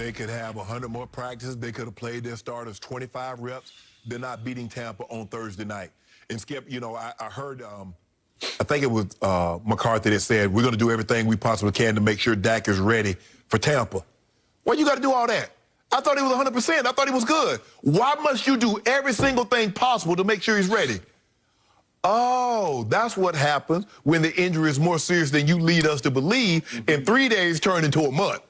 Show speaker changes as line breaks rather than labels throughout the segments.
They could have 100 more practices. They could have played their starters 25 reps. They're not beating Tampa on Thursday night. And Skip, you know, I heard, I think it was McCarthy that said, we're going to do everything we possibly can to make sure Dak is ready for Tampa. Why you got to do all that? I thought he was 100%. I thought he was good. Why must you do every single thing possible to make sure he's ready? Oh, that's what happens when the injury is more serious than you lead us to believe, and 3 days turn into a month.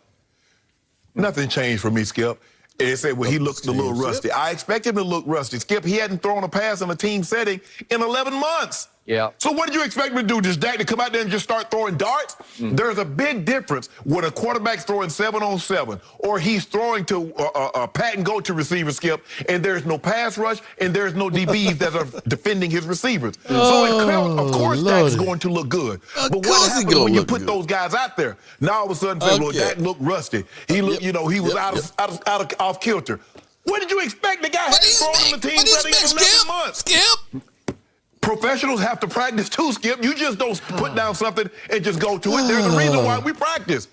Nothing changed for me, Skip. It said, well, he looks a little rusty. I expect him to look rusty. Skip, he hadn't thrown a pass in a team setting in 11 months.
Yeah.
So what did you expect me to do? Just Dak to come out there and just start throwing darts? There's a big difference when a quarterback's throwing 7-on-7 or he's throwing to a pat and go to receiver, Skip, and there's no pass rush and there's no DBs that are defending his receivers. So of course Dak's going to look good. But what happens when you put those guys out there? Now all of a sudden, well, Dak looked rusty. He looked, you know, he was off kilter. What did you expect? The guy had thrown on the team setting in 11 months.
Skip.
Professionals have to practice too, Skip. You just don't put down something and just go to it. There's a reason why we practice.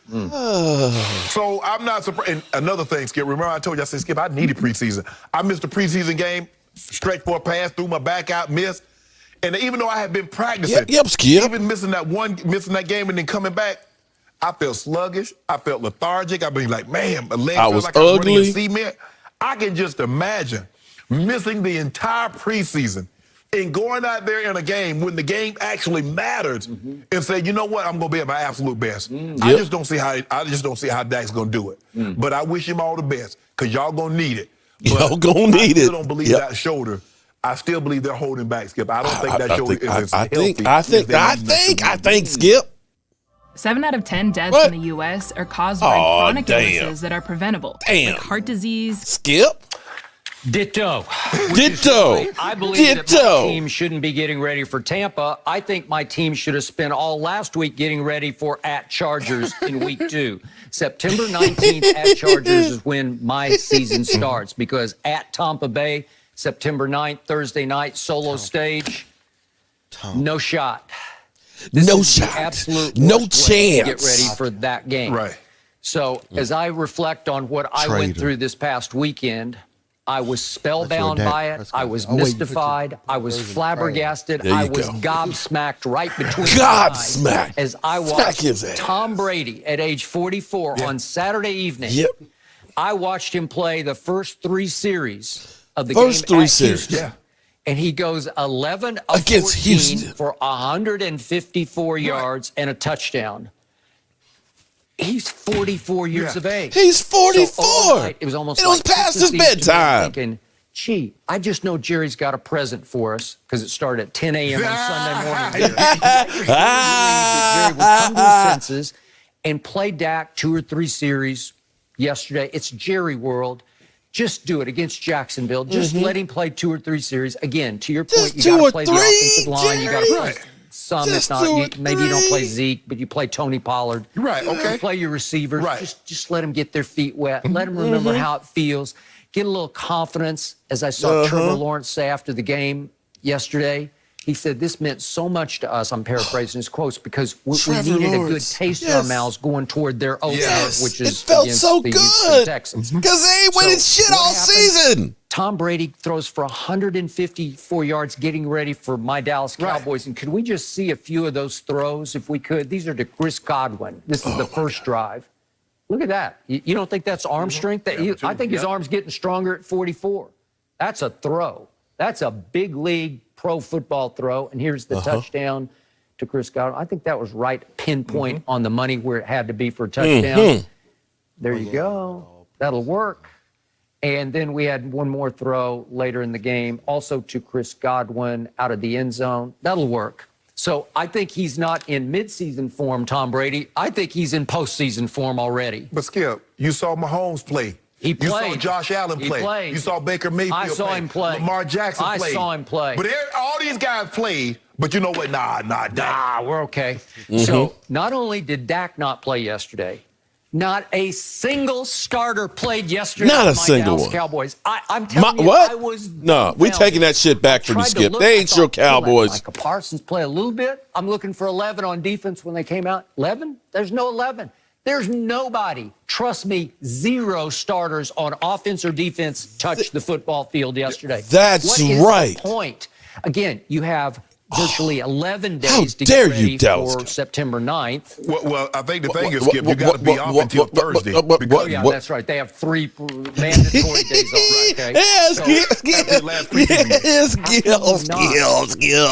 So I'm not surprised. And another thing, Skip, remember I told you, I said, Skip, I needed preseason. I missed a preseason game, stretched for a pass, threw my back out, missed. And even though I had been practicing,
Skip.
even missing that game and then coming back, I felt sluggish. I felt lethargic. I mean, like, man, my legs felt like I was running in cement. I can just imagine missing the entire preseason and going out there in a game when the game actually matters and say, you know what, I'm gonna be at my absolute best. I just don't see how Dak's gonna do it. But I wish him all the best, because y'all gonna need it.
Y'all gonna need it.
I still don't believe that shoulder. I still believe they're holding back, Skip. I don't think that shoulder is as healthy.
I think, Skip.
7 out of 10 deaths in the U.S. are caused by chronic illnesses that are preventable, like heart disease.
Skip.
Ditto. I believe that my team shouldn't be getting ready for Tampa. I think my team should have spent all last week getting ready for at Chargers in week 2. September 19th at Chargers is when my season starts, because at Tampa Bay, September 9th, Thursday night, solo stage, no shot.
No shot.
Absolute
no chance.
To get ready for that game.
Right.
So as I reflect on what I went through this past weekend, I was spellbound by it. I was mystified. I was flabbergasted. I was gobsmacked right between my eyes as I watched Tom Brady at age 44 on Saturday evening. I watched him play the first 3 series of the game at Houston. And he goes 11 of 14 for 154 yards and a touchdown. He's 44 years of age.
He's 44.
So it was almost
it was past his bedtime.
Thinking, gee, I just know Jerry's got a present for us, because it started at 10 a.m. on Sunday morning. Jerry would come to his senses and play Dak 2 or 3 series yesterday. It's Jerry world. Just do it against Jacksonville. Just let him play 2 or 3 series. Again, to your point, you got to play the offensive line. You got to play some, if not, maybe you don't play Zeke, but you play Tony Pollard. You play your receivers. Just let them get their feet wet. Let them remember how it feels. Get a little confidence, as I saw Trevor Lawrence say after the game yesterday. He said, this meant so much to us, I'm paraphrasing his quotes, because we needed a good taste in our mouths going toward their opener, which is against the Houston Texans.
Because they ain't winning shit all season.
Tom Brady throws for 154 yards getting ready for my Dallas Cowboys. And could we just see a few of those throws if we could? These are to Chris Godwin. This is the first drive. Look at that. You don't think that's arm strength? I think his arm's getting stronger at 44. That's a throw. That's a big league pro football throw. And here's the touchdown to Chris Godwin. I think that was right pinpoint on the money where it had to be for a touchdown. There you go. That'll work. And then we had one more throw later in the game, also to Chris Godwin out of the end zone. That'll work. So I think he's not in midseason form, Tom Brady. I think he's in postseason form already.
But Skip, you saw Mahomes play.
He played.
You saw Josh Allen play.
He played.
You saw Baker Mayfield play.
I saw him play.
Lamar Jackson played.
I saw him play.
But all these guys played, but you know what? Nah,
we're okay. So not only did Dak not play yesterday, not a single starter played yesterday.
Not a
for my
single
Dallas
one.
Cowboys. I'm telling you,
what?
I was
No, we taking that shit back from you, Skip. They ain't your Cowboys.
Micah Parsons play a little bit. I'm looking for 11 on defense when they came out. 11? There's no 11. There's nobody, trust me, 0 starters on offense or defense touched the football field yesterday.
That's
what is
right.
The point? Again, you have virtually 11
How
days to
dare
get ready
you, Dallas
for September 9th.
Well, I think the thing is, Skip, you got to be off until Thursday.
Oh, yeah, that's right. They have 3 mandatory days off. Okay?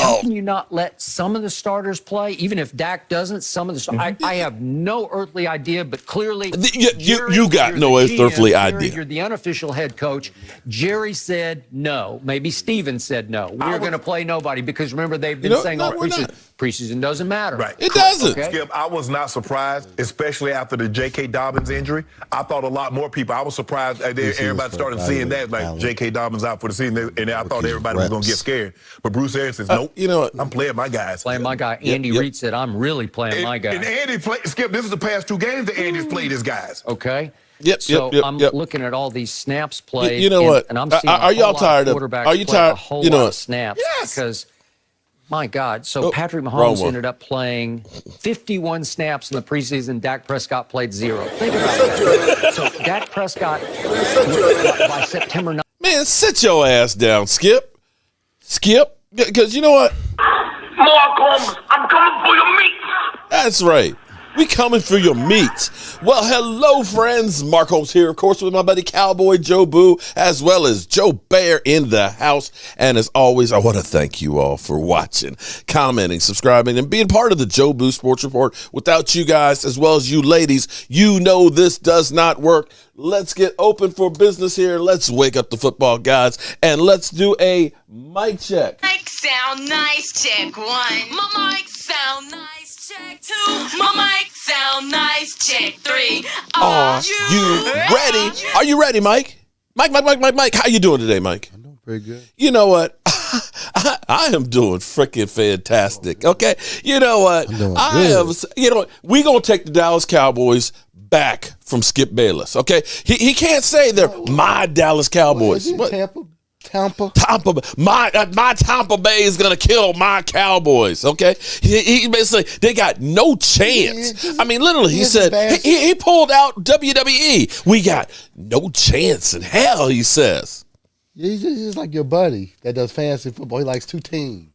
How can you not let some of the starters play, even if Dak doesn't? Some of the I have no earthly idea, but clearly
you got no earthly idea.
You're the unofficial head coach. Jerry said no. Maybe Steven said no. We're going to play nobody because remember they've been saying all preseason. Preseason doesn't matter.
Right.
It doesn't.
Okay?
Skip, I was not surprised, especially after the J.K. Dobbins injury. I thought a lot more people. I was surprised everybody started seeing that, like J.K. Dobbins out for the season, and I thought everybody was going to get scared. But Bruce Arians says, nope.
You know what?
I'm playing my guys.
Playing my guy. Andy Reid said, I'm really playing my guy.
And Andy played, Skip, this is the past 2 games that Andy's played his guys.
Okay.
So
I'm looking at all these snaps played.
You know what?
And I'm seeing
are y'all tired of
quarterbacks
Are you
play
tired?
a whole
You know
lot
what?
of snaps.
Yes.
Because, my God. So Patrick
wrong
Mahomes
one.
ended up playing 51 snaps in the preseason. Dak Prescott played 0. Think about that. So Dak Prescott, by September 9th.
Man, sit your ass down, Skip. Skip. Because you know what?
Mark Holmes, I'm coming for your meat.
That's right. We coming for your meat. Well, hello, friends. Mark Holmes here, of course, with my buddy Cowboy Jobu, as well as Joe Bear in the house. And as always, I want to thank you all for watching, commenting, subscribing, and being part of the Jobu Sports Report. Without you guys, as well as you ladies, you know this does not work. Let's get open for business here. Let's wake up the football gods, and let's do a mic check.
Mic sound nice, check 1. My mic sound nice, check 2. My mic sound nice, check 3.
Are you ready? Are you ready, Mike? Mike. How you doing today, Mike?
I'm doing pretty good.
You know what? I am doing freaking fantastic. Okay. You know what?
I'm doing good.
You know what? We're going to take the Dallas Cowboys back from Skip Bayless. Okay. He can't say they're my Dallas Cowboys.
What? Tampa.
My Tampa Bay is gonna kill my Cowboys. Okay, he basically they got no chance. I mean, literally, he said he pulled out WWE. We got no chance in hell. He says.
Yeah, he's just like your buddy that does fantasy football. He likes 2 teams.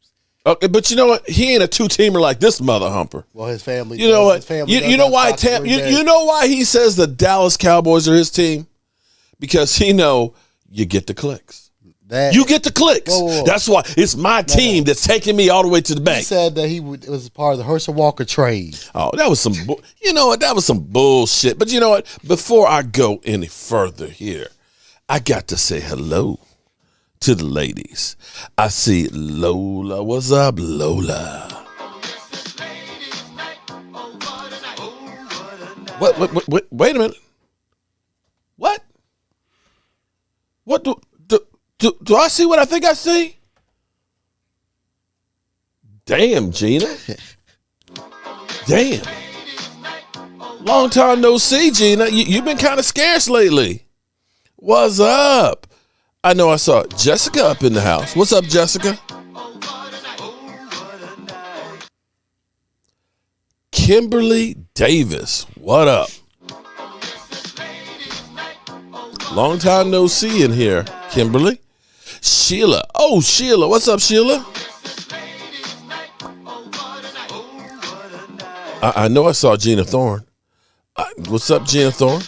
Okay, but you know what? He ain't a 2-teamer like this mother humper.
Well, his family.
You know what?
His family
You know why? You know why he says the Dallas Cowboys are his team? Because he know you get the clicks. You get the clicks.
Whoa.
That's why it's my team that's taking me all the way to the bank.
He said that it was part of the Herschel Walker trade.
Oh, that was some, you know what? That was some bullshit. But you know what? Before I go any further here, I got to say hello to the ladies. I see Lola. What's up, Lola? Wait a minute. What? What do I see what I think I see? Damn, Gina. Damn. Long time no see, Gina. You've been kind of scarce lately. What's up? I know I saw Jessica up in the house. What's up, Jessica? Kimberly Davis. What up? Long time no see in here, Kimberly. Sheila. Oh, Sheila. What's up, Sheila? I know I saw Gina Thorne. What's up, Gina Thorne?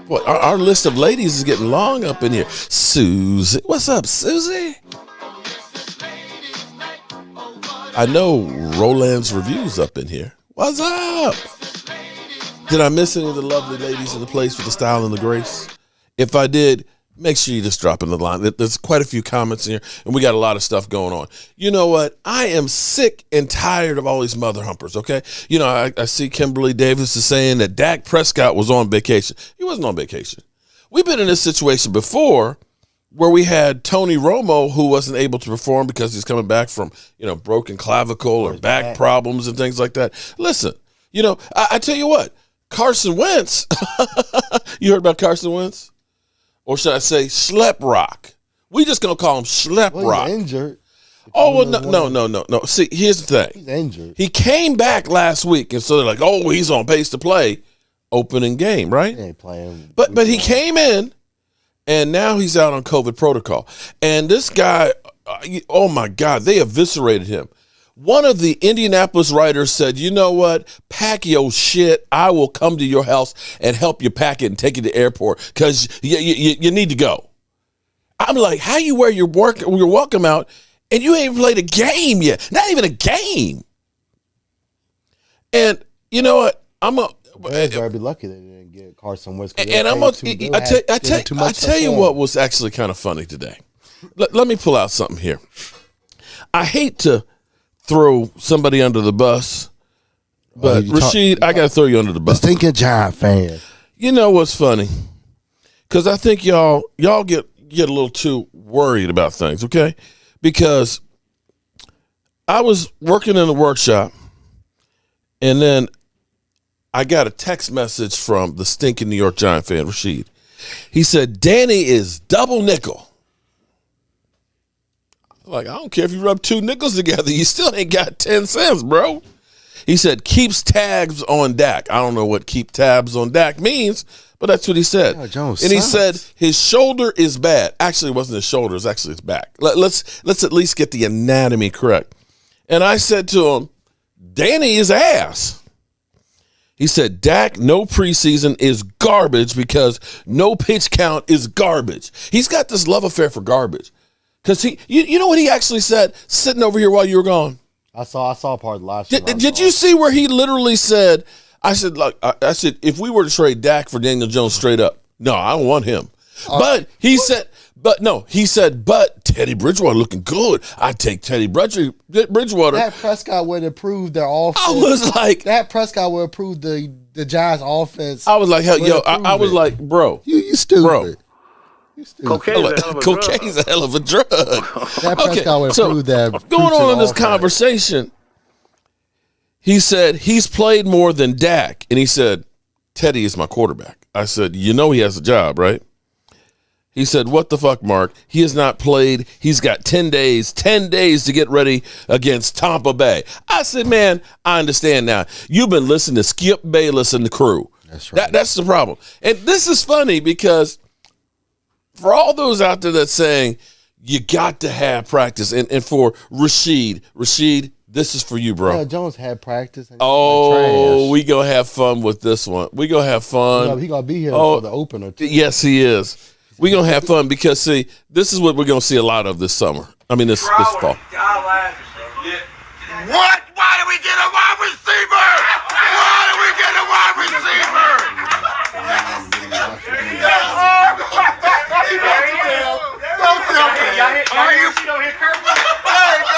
What? Our list of ladies is getting long up in here. Susie. What's up, Susie? I know Roland's Review's up in here. What's up? Did I miss any of the lovely ladies in the place with the style and the grace? If I did, make sure you just drop in the line. There's quite a few comments in here, and we got a lot of stuff going on. You know what? I am sick and tired of all these mother humpers, okay? You know, I see Kimberly Davis is saying that Dak Prescott was on vacation. He wasn't on vacation. We've been in this situation before where we had Tony Romo who wasn't able to perform because he's coming back from, broken clavicle or back problems and things like that. Listen, I tell you what, Carson Wentz, you heard about Carson Wentz? Or should I say Schlep Rock? We just going to call him Schlep Rock.
Injured.
Oh, well, no. See, here's the thing.
He's injured.
He came back last week, and so they're like, oh, he's on pace to play opening game, right?
He ain't playing.
But he came in, and now he's out on COVID protocol. And this guy, oh, my God, they eviscerated him. One of the Indianapolis writers said, you know what? Pack your shit. I will come to your house and help you pack it and take you to the airport because you need to go. I'm like, how you wear your welcome out and you ain't even played a game yet? Not even a game. And you know what?
Bears better be lucky they didn't get Carson Wentz.
And I tell you what was actually kind of funny today. Let me pull out something here. I hate to throw somebody under the bus, but Rashid, I got to throw you under the bus.
Stinking Giant fan.
You know what's funny? Because I think y'all get a little too worried about things, okay? Because I was working in the workshop, and then I got a text message from the stinking New York Giant fan, Rashid. He said, Danny is double nickel. Like, I don't care if you rub two nickels together, you still ain't got 10 cents, bro. He said, keeps tabs on Dak. I don't know what keep tabs on Dak means, but that's what he said.
Jones
and he
sucks.
said his shoulder is bad. Actually, it wasn't his shoulder, it's actually his back. Let's at least get the anatomy correct. And I said to him, Danny is ass. He said, Dak, no preseason is garbage because no pitch count is garbage. He's got this love affair for garbage. Because you know what he actually said sitting over here while you were gone?
I saw part of the live stream.
Did you see where he literally said, I said, if we were to trade Dak for Daniel Jones straight up, no, I don't want him. But he said, but Teddy Bridgewater looking good. I'd take Teddy Bridgewater.
Dak Prescott would improve their offense.
I was like,
Dak Prescott would improve the Giants offense.
I was like, hell, I was like, bro.
You stupid.
Bro.
Cocaine's
a hell of a drug.
That Prescott would improve that.
Going on in this conversation, he said he's played more than Dak, and he said Teddy is my quarterback. I said, you know he has a job, right? He said, what the fuck, Mark? He has not played. He's got 10 days to get ready against Tampa Bay. I said, man, I understand now. You've been listening to Skip Bayless and the crew.
That's right.
That's the problem. And this is funny because for all those out there that's saying you got to have practice, and for Rashid, this is for you, bro.
Yeah, Jones had practice. And
we gonna have fun with this one. We gonna have fun.
He gonna be here for the opener too.
Yes, he is. We gonna have fun because see, this is what we're gonna see a lot of this summer. I mean, this fall.
What? Why did we get a wide receiver? Why did we get a wide receiver?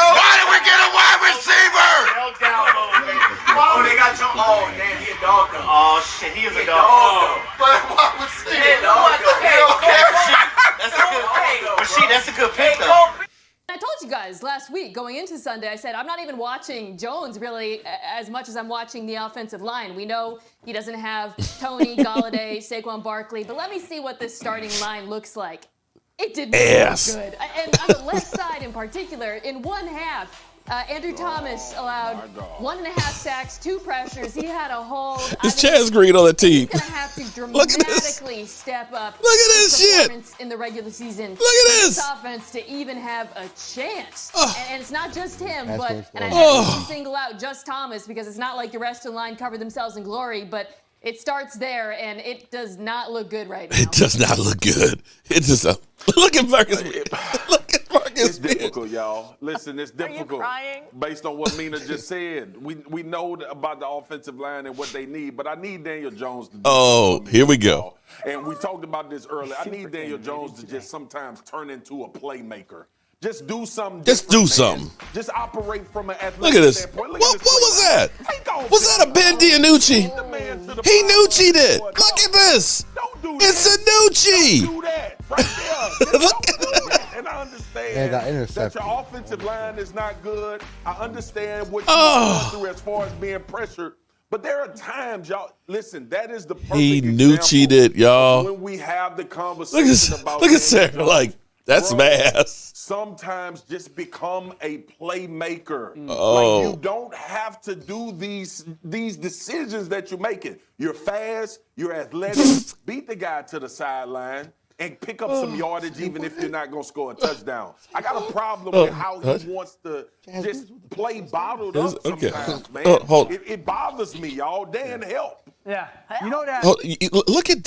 Why did we get a wide receiver?
Oh, they got your. Oh, damn, he a dog though. Oh shit, he is a dog.
But wide receiver.
That's a good pick though.
I told you guys last week going into Sunday, I said I'm not even watching Jones really as much as I'm watching the offensive line. We know he doesn't have Tony, Galladay, Saquon Barkley, but let me see what this starting line looks like. It did not look good. And on the left side in particular, in one half, Andrew Thomas allowed 1.5 sacks, 2 pressures. He had a hold.
Is Chaz Green on the team?
He's going to have to dramatically step up.
Look at this shit.
In the regular season.
Look at this.
Offense to even have a chance. And it's not just him, and I have to single out just Thomas because it's not like the rest of the line covered themselves in glory, but it starts there, and it does not look good right now.
It does not look good. It just look at Marcus. Look at Marcus.
It's difficult, y'all. Listen, it's difficult.
Are you crying?
Based on what Mina just said. We know about the offensive line and what they need, but I need Daniel Jones to do
here we go.
And we talked about this earlier. I need Daniel Jones to just sometimes turn into a playmaker. Just do something.
Just do something.
Just operate from an athletic
Look at this.
standpoint.
What was that? Was that a Ben DiNucci? He Nucci'd it. Look at this.
Don't do that.
It's a Nucci.
Don't do that. Right there.
Look at
that. And I understand that your offensive line is not good. I understand what you're going through as far as being pressured. But there are times, y'all, listen, that is the perfect
He Nucci'd it, y'all.
when we have the conversation about
look at Sarah, like, That's mass.
Sometimes just become a playmaker.
Oh.
Like you don't have to do these decisions that you're making. You're fast, you're athletic, beat the guy to the sideline, and pick up some yardage even if you're not going to score a touchdown. I got a problem with how he wants to just play bottled up sometimes, man. It bothers me, y'all. Dan, help.
Yeah, you know that.
Look at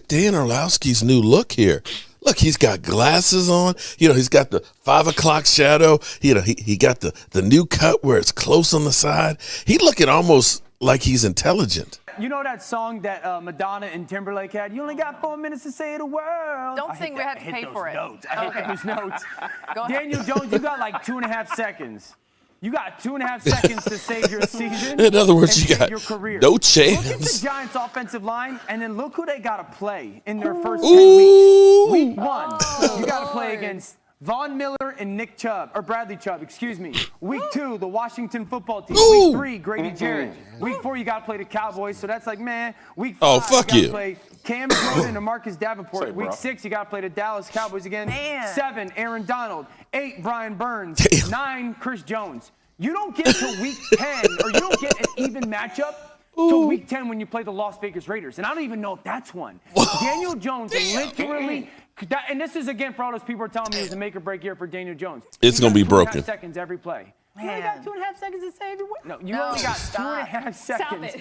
Dan Orlowski's new look here. Look, he's got glasses on. He's got the 5 o'clock shadow. He got the new cut where it's close on the side. He looking almost like he's intelligent.
You know that song that Madonna and Timberlake had? You only got 4 minutes to say the world.
Don't sing. We have to pay for it.
I hit those notes. Daniel Jones, you got like 2.5 seconds. You got 2.5 seconds to save your season.
In other words, you got
your career.
No chance.
Look at the Giants' offensive line, and then look who they got to play in their first 10 weeks. Week 1, you got to play against Von Miller and Bradley Chubb, excuse me. Week 2, the Washington football team. Week 3, Grady Jarrett. Week 4, you got to play the Cowboys, so that's like, man. Week 5,
fuck
you got
you.
to play Cam Jordan and Marcus Davenport. Week 6, you got to play the Dallas Cowboys again. 7, Aaron Donald. 8, Brian Burns. 9, Chris Jones. You don't get to week 10, or you don't get an even matchup till week 10 when you play the Las Vegas Raiders. And I don't even know if that's one. Daniel Jones literally, and this is, again, for all those people who are telling me it was a make or break year for Daniel Jones.
It's going to be broken.
2.5 seconds every play. You only got 2.5 seconds to save your win. No, you only got 2.5 seconds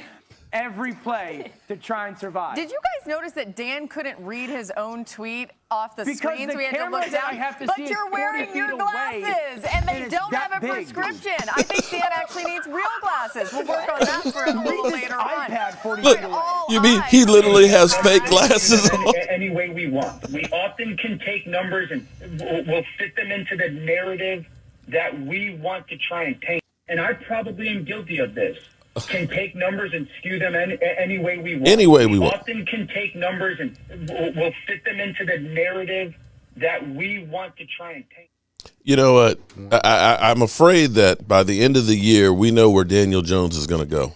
every play to try and survive.
Did you guys notice that Dan couldn't read his own tweet off the screen, so we had to look down? But you're wearing your glasses, and they don't have a prescription. I think Dan actually needs real glasses. We'll work on that for a little later on.
Look, you mean he literally has fake glasses on?
Any way we want. We often can take numbers and we'll fit them into the narrative that we want to try and paint. And I probably am guilty of this. Can take numbers and skew them any way we want.
Any way we want.
Often can take numbers and we'll fit them into the narrative that we want to try and paint.
You know what? I'm afraid that by the end of the year, we know where Daniel Jones is going to go.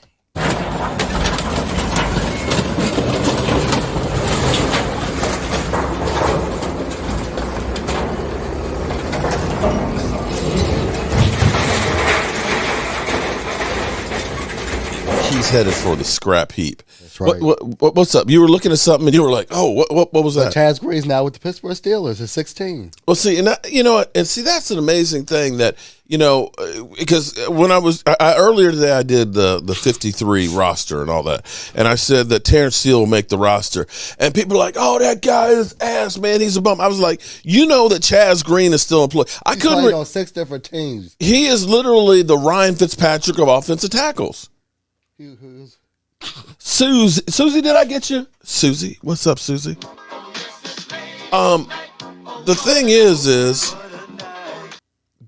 He's headed for the scrap heap.
That's right.
What's up? You were looking at something and you were like, "Oh, what was that?"
Chaz Gray's now with the Pittsburgh Steelers at 16.
Well, see, and you know what? And see, that's an amazing thing that because when I earlier today I did the 53 roster and all that, and I said that Terrence Steele will make the roster, and people are like, "Oh, that guy is ass, man. He's a bum." I was like, that Chaz Green is still employed. I couldn't
played on 6 different teams.
He is literally the Ryan Fitzpatrick of offensive tackles. Susie, did I get you? Susie, what's up, Susie? The thing is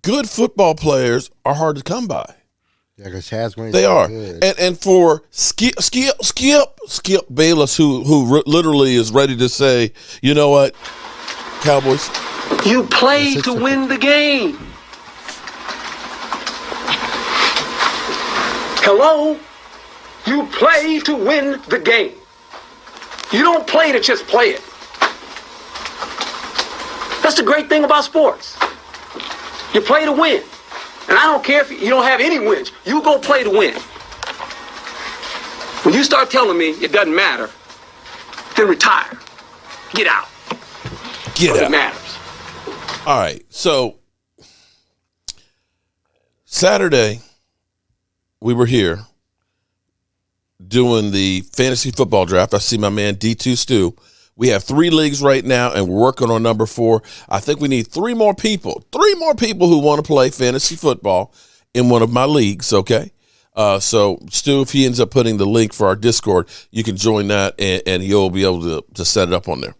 good football players are hard to come by.
Yeah, because Chaz Green.
They are,
good.
and for Skip Bayless, who literally is ready to say, you know what, Cowboys,
you play to win the game. Hello. You play to win the game. You don't play to just play it. That's the great thing about sports. You play to win. And I don't care if you don't have any wins. You go play to win. When you start telling me it doesn't matter, then retire. Get out.
Get out.
It matters.
All right. So Saturday, we were here doing the fantasy football draft. I see my man D2 Stu. We have 3 leagues right now, and we're working on number 4. I think we need 3 more people who want to play fantasy football in one of my leagues, okay? So Stu, if he ends up putting the link for our Discord, you can join that, and he'll be able to set it up on there.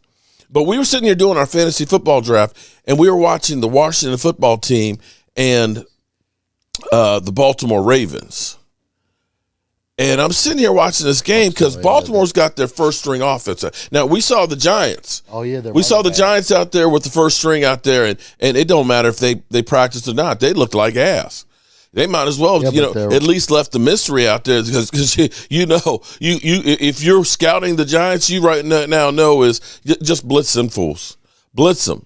But we were sitting here doing our fantasy football draft, and we were watching the Washington football team and the Baltimore Ravens. And I'm sitting here watching this game because Baltimore's got their first string offense. Now, we saw the Giants.
Oh, yeah.
We saw the Giants out there with the first string out there, and it don't matter if they practiced or not. They looked like ass. They might as well, at least left the mystery out there because if you're scouting the Giants, you right now know is just blitz them fools. Blitz them.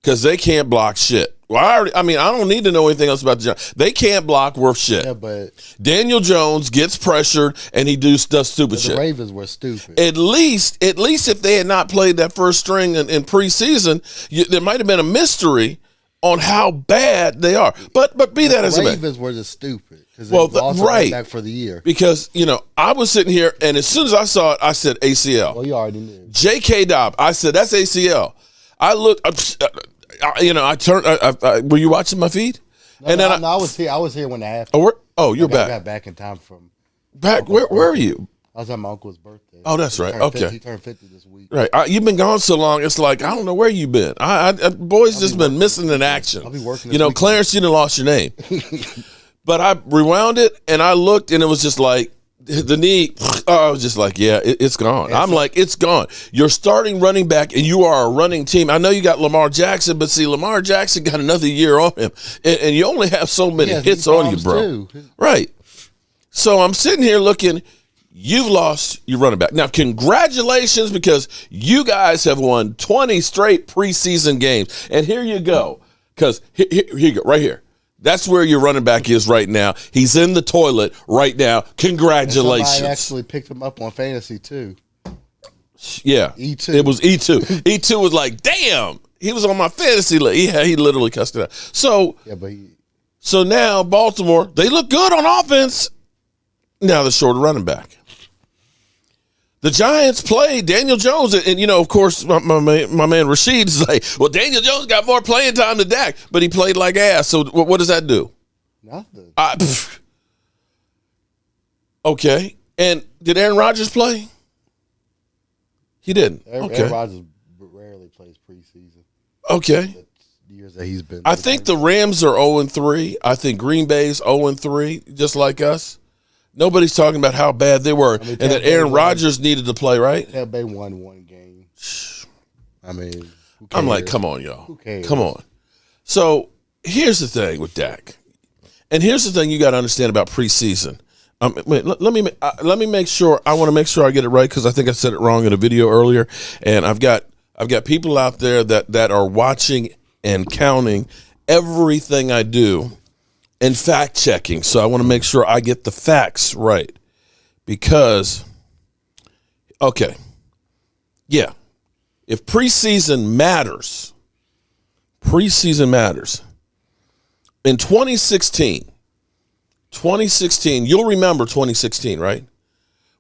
because they can't block shit. Well, I don't need to know anything else about the Giants. They can't block worth shit.
Yeah, but
Daniel Jones gets pressured and he does stupid shit.
The Ravens were stupid.
At least if they had not played that first string in preseason, there might have been a mystery on how bad they are. But be that as it may.
The Ravens were just stupid. Well, right. Back for the year.
Because, I was sitting here, and as soon as I saw it, I said ACL.
Well, you already knew.
J.K. Dobbs, I said, that's ACL. I looked, I turned, were you watching my feed?
No, I was here. I was here when it happened.
You're back.
I got back in time from.
Back? Where are you?
I was at my uncle's birthday.
Oh, that's right. Okay.
He turned 50 this week.
Right. You've been gone so long, it's like, I don't know where you've been. Boys just been missing in action.
I'll be working
Clarence, you done lost your name. But I rewound it, and I looked, and it was just like, the knee, I was just like, yeah, it's gone. I'm like, it's gone. You're starting running back, and you are a running team. I know you got Lamar Jackson, but see, Lamar Jackson got another year on him, and you only have so many hits on you, bro.
Too.
Right. So I'm sitting here looking, you've lost your running back. Now, congratulations, because you guys have won 20 straight preseason games. And here you go, because here you go, right here. That's where your running back is right now. He's in the toilet right now. Congratulations.
I actually picked him up on fantasy, too.
Yeah.
E2.
It was E2. E2 was like, damn. He was on my fantasy list. He literally cussed it out. So, so now Baltimore, they look good on offense. Now they're short of running back. The Giants played Daniel Jones, and of course, my man Rashid is like, well, Daniel Jones got more playing time than Dak, but he played like ass. So what does that do?
Nothing.
Okay. And did Aaron Rodgers play? He didn't.
Aaron Rodgers rarely plays preseason.
Okay.
The years that he's been.
I think the Rams are 0-3. I think Green Bay's 0-3, just like us. Nobody's talking about how bad they were, and that Aaron Rodgers needed to play, right?
Yeah, they won one game. I mean,
I'm like, come on, y'all.
Who cares?
Come on. So here's the thing with Dak, and here's the thing you got to understand about preseason. Wait, let me make sure. I want to make sure I get it right, because I think I said it wrong in a video earlier, and I've got people out there that are watching and counting everything I do. And fact checking. So I want to make sure I get the facts right. Because, okay, yeah, if preseason matters. In 2016, you'll remember 2016, right?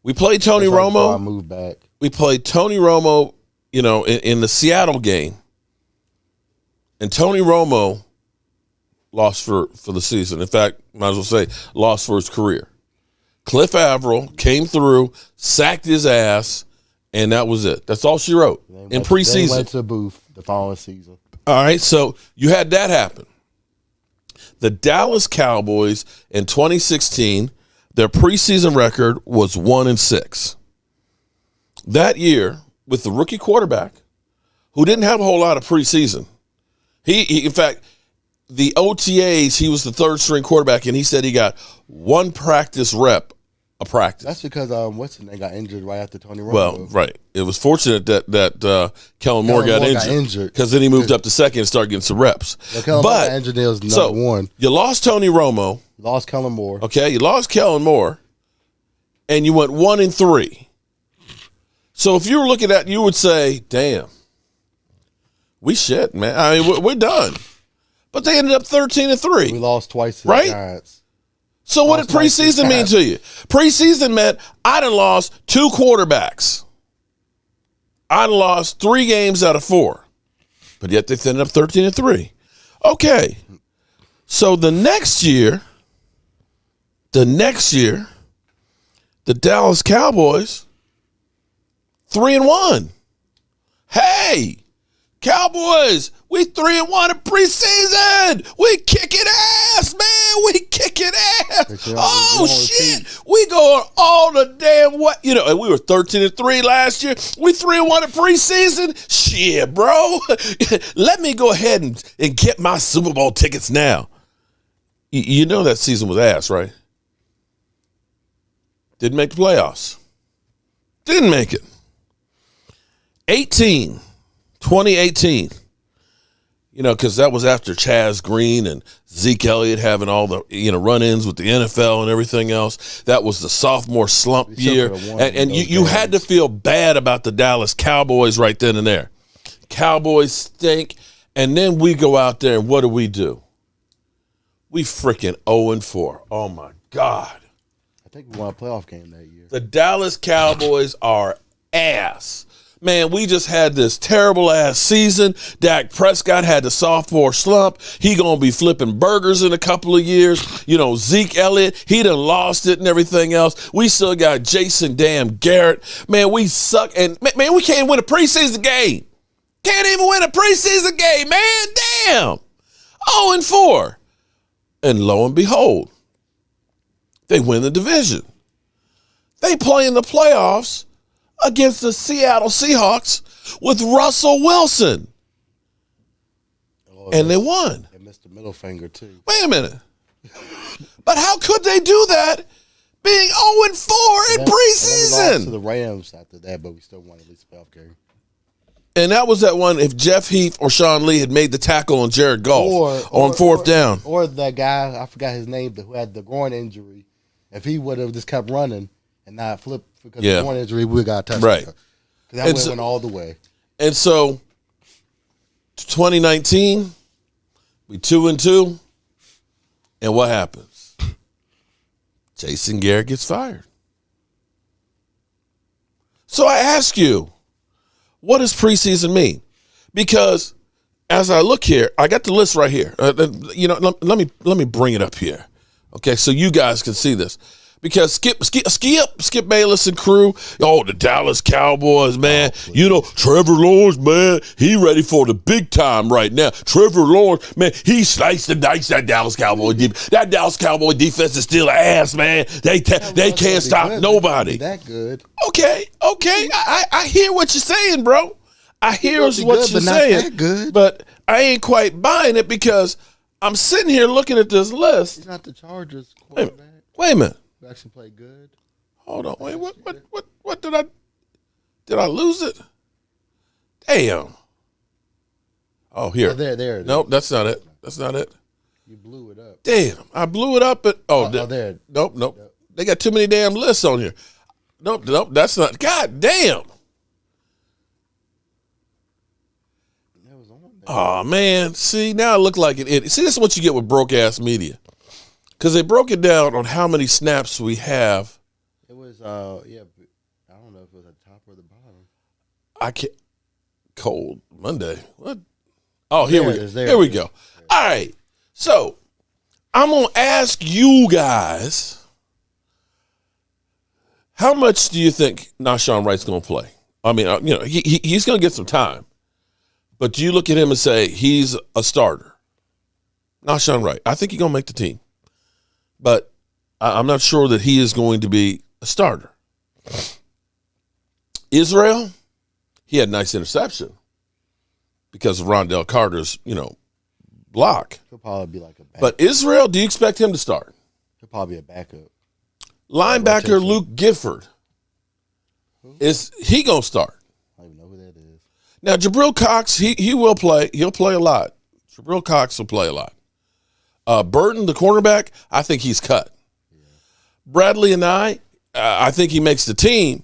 We played Tony Romo.
I moved back.
We played Tony Romo, in the Seattle game. And Tony Romo lost for the season. In fact, might as well say lost for his career. Cliff Averill came through, sacked his ass, and that was it. That's all she wrote in preseason.
They went to the booth the following season.
All right, so you had that happen. The Dallas Cowboys in 2016, their preseason record was 1-6. That year, with the rookie quarterback, who didn't have a whole lot of preseason, he in fact, the OTAs, he was the third string quarterback, and he said he got one practice rep a practice.
That's because what's his name got injured right after Tony Romo.
Well, right. It was fortunate that Kellen Moore got injured because then he moved up to second and started getting some reps.
Well, Kellen Moore got injured. It was number one.
You lost Tony Romo.
Lost Kellen Moore.
Okay, you lost Kellen Moore, and you went 1-3. So if you were looking at, you would say, "Damn, we shit, man. I mean, we're done." But they ended up 13-3.
We lost twice to
right?
the Giants.
So what did preseason mean to you? Preseason meant I done lost 2 quarterbacks. I done lost 3 games out of 4. But yet they ended up 13-3. Okay. So the next year, the Dallas Cowboys, 3-1. Hey, Cowboys, we 3-1 in preseason. We kicking ass, man. We kicking ass. Oh, shit. We going all the damn way. You know, and we were 13-3 last year. We 3-1 in preseason. Shit, bro. Let me go ahead and get my Super Bowl tickets now. You know that season was ass, right? Didn't make the playoffs. Didn't make it. 2018. You know, because that was after Chaz Green and Zeke Elliott having all the, run-ins with the NFL and everything else. That was the sophomore slump year. And you had to feel bad about the Dallas Cowboys right then and there. Cowboys stink. And then we go out there and what do? We freaking 0-4. Oh, my God.
I think we won a playoff game that year.
The Dallas Cowboys are ass. Man, we just had this terrible-ass season. Dak Prescott had the sophomore slump. He going to be flipping burgers in a couple of years. You know, Zeke Elliott, he done lost it and everything else. We still got Jason damn Garrett. Man, we suck. And, man, we can't win a preseason game. Can't even win a preseason game, man. Damn. 0-4. And lo and behold, they win the division. They play in the playoffs against the Seattle Seahawks with Russell Wilson. And they won.
They missed the middle finger, too.
Wait a minute. But how could they do that being 0-4 in preseason?
We lost to the Rams after that, but we still won at least a playoff game.
And that was that one if Jeff Heath or Sean Lee had made the tackle on Jared Goff on fourth down.
Or the guy, I forgot his name, but who had the groin injury. If he would have just kept running and not flipped because of the groin injury, we would have got a touchdown.
Right.
Because that went all the way.
And so, 2019, we 2-2. And what happens? Jason Garrett gets fired. So I ask you, what does preseason mean? Because as I look here, I got the list right here. Let me bring it up here, okay? So you guys can see this. Because Skip Bayless and crew, the Dallas Cowboys, man. Trevor Lawrence, man, he ready for the big time right now. Trevor Lawrence, man, he sliced and diced that Dallas Cowboy defense. That Dallas Cowboy defense is still ass, man. They can't stop nobody.
That good.
Okay. I hear what you're saying, bro. I hear what you're saying.
Not that good.
But I ain't quite buying it because I'm sitting here looking at this list.
He's not the Chargers quarterback.
Wait a minute.
We actually played good.
Hold on. Wait, what did I lose it? Damn. Oh, here.
Oh, there.
Nope, that's not it. That's not it.
You blew it up.
Damn, I blew it up. There. Nope. They got too many damn lists on here. Nope, that's not. God damn. Oh, man. See, now it looked like it. See, this is what you get with broke-ass media. Because they broke it down on how many snaps we have.
It was, I don't know if it was at the top or the bottom.
I can't. Cold Monday. What? Oh, here we go. All right. So, I'm going to ask you guys, how much do you think Nahshon Wright's going to play? I mean, he's going to get some time. But do you look at him and say he's a starter? Nahshon Wright. I think he's going to make the team. But I'm not sure that he is going to be a starter. Israel, he had a nice interception because of Rondell Carter's, block.
He'll probably be like a backup.
But Israel, do you expect him to start?
He'll probably be a backup.
Linebacker Luke Gifford. Is he going to start?
I don't even know who that is.
Now, Jabril Cox, he will play. He'll play a lot. Jabril Cox will play a lot. Burton, the cornerback, I think he's cut. Yeah. Bradley and I think he makes the team,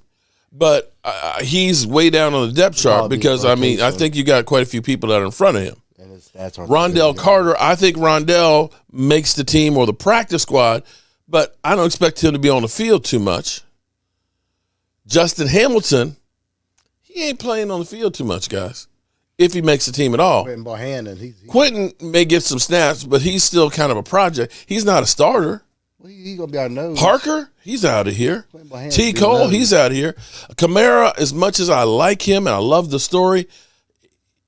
but he's way down on the depth chart because, I think you got quite a few people that are in front of him.
And that's
Rondell Carter, I think Rondell makes the team or the practice squad, but I don't expect him to be on the field too much. Justin Hamilton, he ain't playing on the field too much, guys. If he makes the team at all. Quentin may get some snaps, but he's still kind of a project. He's not a starter.
Well, he's going to be our nose.
Parker, he's out of here. T. Cole, he's out of here. Kamara, as much as I like him and I love the story,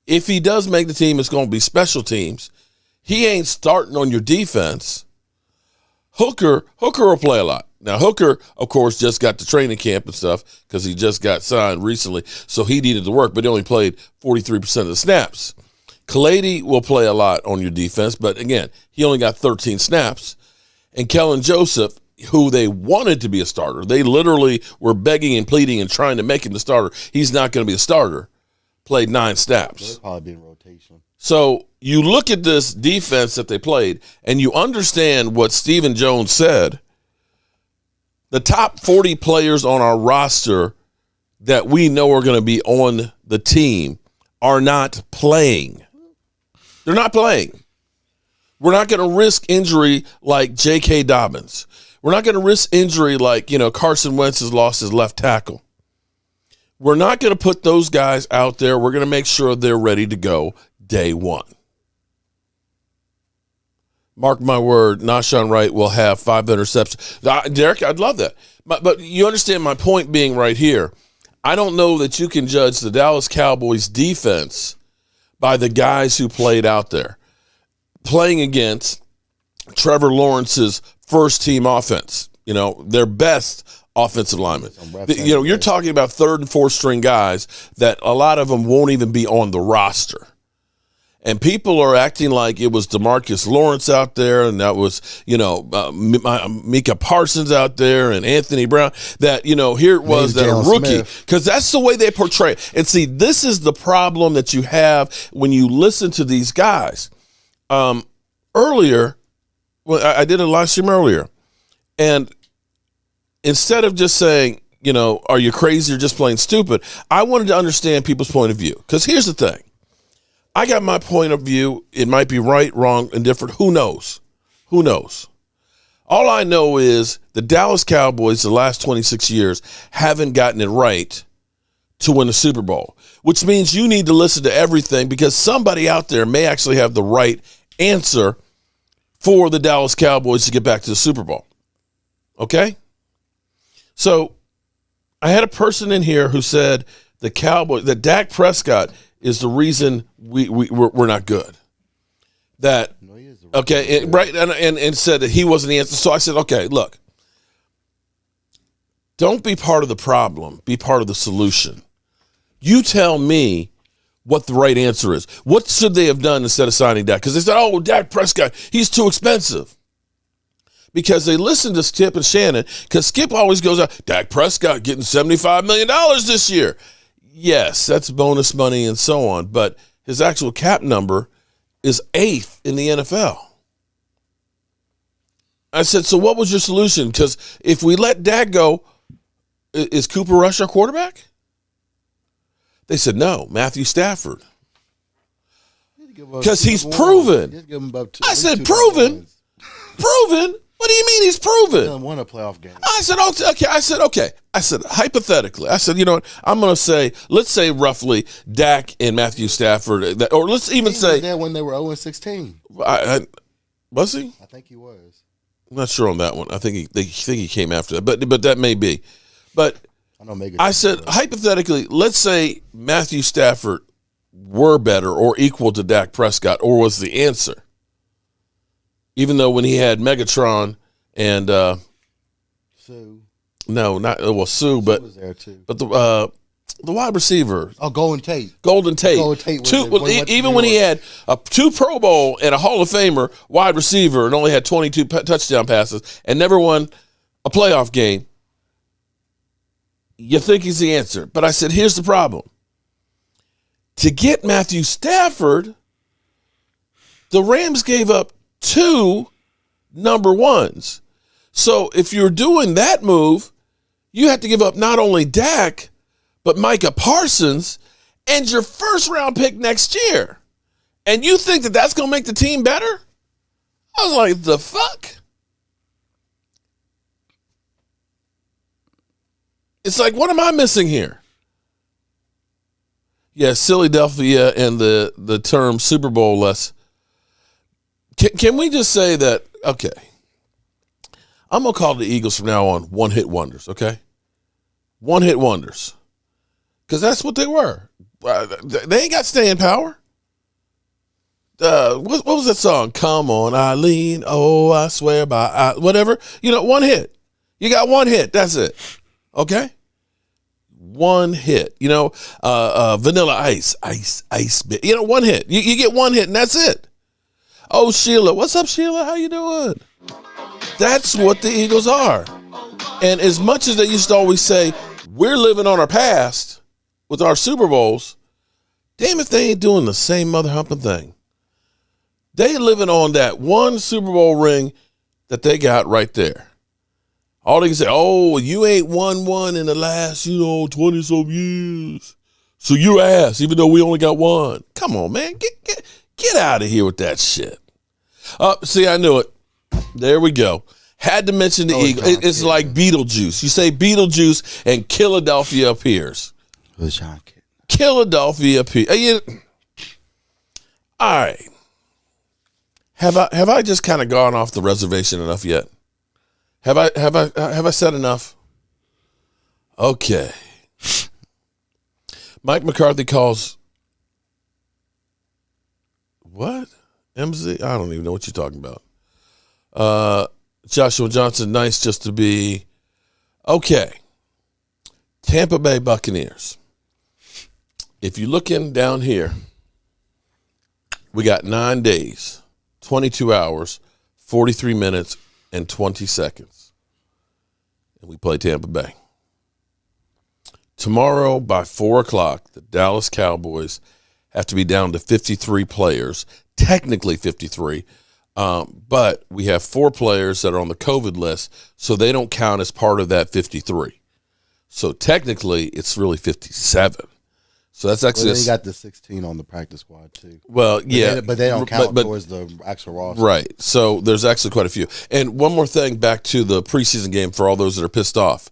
if he does make the team, it's going to be special teams. He ain't starting on your defense. Hooker will play a lot. Now, Hooker, of course, just got to training camp and stuff because he just got signed recently, so he needed to work, but he only played 43% of the snaps. Kalady will play a lot on your defense, but again, he only got 13 snaps. And Kellen Joseph, who they wanted to be a starter, they literally were begging and pleading and trying to make him the starter. He's not going to be a starter. Played 9 snaps.
He'll probably be in rotation.
So you look at this defense that they played, and you understand what Stephen Jones said. The top 40 players on our roster that we know are going to be on the team are not playing. They're not playing. We're not going to risk injury like J.K. Dobbins. We're not going to risk injury like, Carson Wentz has lost his left tackle. We're not going to put those guys out there. We're going to make sure they're ready to go day one. Mark my word, Nahshon Wright will have 5 interceptions. Derek, I'd love that. But you understand my point being right here. I don't know that you can judge the Dallas Cowboys defense by the guys who played out there. Playing against Trevor Lawrence's first-team offense, their best offensive linemen. You're talking about 3rd and 4th string guys that a lot of them won't even be on the roster. And people are acting like it was DeMarcus Lawrence out there, and that was, Micah Parsons out there, and Anthony Brown. That, here it was that a rookie. Because that's the way they portray it. And see, this is the problem that you have when you listen to these guys. Earlier, I did a live stream earlier, and instead of just saying, are you crazy or just plain stupid, I wanted to understand people's point of view. Because here's the thing. I got my point of view. It might be right, wrong, and different. Who knows? Who knows? All I know is the Dallas Cowboys the last 26 years haven't gotten it right to win the Super Bowl, which means you need to listen to everything because somebody out there may actually have the right answer for the Dallas Cowboys to get back to the Super Bowl. Okay? So I had a person in here who said that Dak Prescott is the reason we're not good. That and said that he wasn't the answer. So I said, okay, look, don't be part of the problem. Be part of the solution. You tell me what the right answer is. What should they have done instead of signing Dak? Because they said, oh, Dak Prescott, he's too expensive. Because they listened to Skip and Shannon, because Skip always goes out, Dak Prescott getting $75 million this year. Yes, that's bonus money and so on, but his actual cap number is 8th in the NFL. I said, so what was your solution? Because if we let Dak go, is Cooper Rush our quarterback? They said, no, Matthew Stafford. Because he's proven. I said, proven? Proven? What do you mean he's proven?
He doesn't win a playoff game.
I said, okay. I said, hypothetically. I said, you know what? I'm going to say, let's say roughly Dak and Matthew Stafford, or let's even say.
He was there when they were 0-16.
Was he?
I think he was.
I'm not sure on that one. I think he came after that, but that may be. But I said, hypothetically, let's say Matthew Stafford were better or equal to Dak Prescott, or was the answer. Even though when he had Megatron and
Sue.
No, not Sue, but
was there too.
But the wide receiver.
Oh, Golden Tate.
Even when he had 2 Pro Bowl and a Hall of Famer wide receiver and only had 22 touchdown passes and never won a playoff game, you think he's the answer. But I said, here's the problem. To get Matthew Stafford, the Rams gave up 2 number ones. So if you're doing that move, you have to give up not only Dak, but Micah Parsons and your first-round pick next year. And you think that that's going to make the team better? I was like, the fuck? It's like, what am I missing here? Yeah, Philadelphia and the term Super Bowl less. Can we just say that, okay, I'm going to call the Eagles from now on one-hit wonders, okay? One-hit wonders. Because that's what they were. They ain't got staying power. What was that song? Come on, Eileen. Oh, I swear by whatever. One hit. You got one hit. That's it. Okay? One hit. Vanilla Ice. Ice. One hit. You get one hit, and that's it. Oh, Sheila. What's up, Sheila? How you doing? That's what the Eagles are. And as much as they used to always say, we're living on our past with our Super Bowls, Damn if they ain't doing the same mother humping thing. They living on that one Super Bowl ring that they got right there. All they can say, oh, you ain't won one in the last, 20-some years. So you ass, even though we only got one. Come on, man. Get out of here with that shit. See, I knew it. There we go. Had to mention the Eagles. It's like Beetlejuice. You say Beetlejuice and Philadelphia appears. Philadelphia appears. All right. Have I just kind of gone off the reservation enough yet? Have I said enough? Okay. Mike McCarthy calls what? MZ? I don't even know what you're talking about. Joshua Johnson, nice just to be okay. Tampa Bay Buccaneers. If you're looking down here, we got 9 days, 22 hours, 43 minutes, and 20 seconds. And we play Tampa Bay. Tomorrow by 4 o'clock, the Dallas Cowboys have to be down to 53 players, technically 53, but we have 4 players that are on the COVID list, so they don't count as part of that 53. So technically, it's really 57. So that's actually
you got the 16 on the practice squad too.
Well, yeah,
but they don't count towards the actual roster.
Right. So there's actually quite a few. And one more thing back to the preseason game for all those that are pissed off.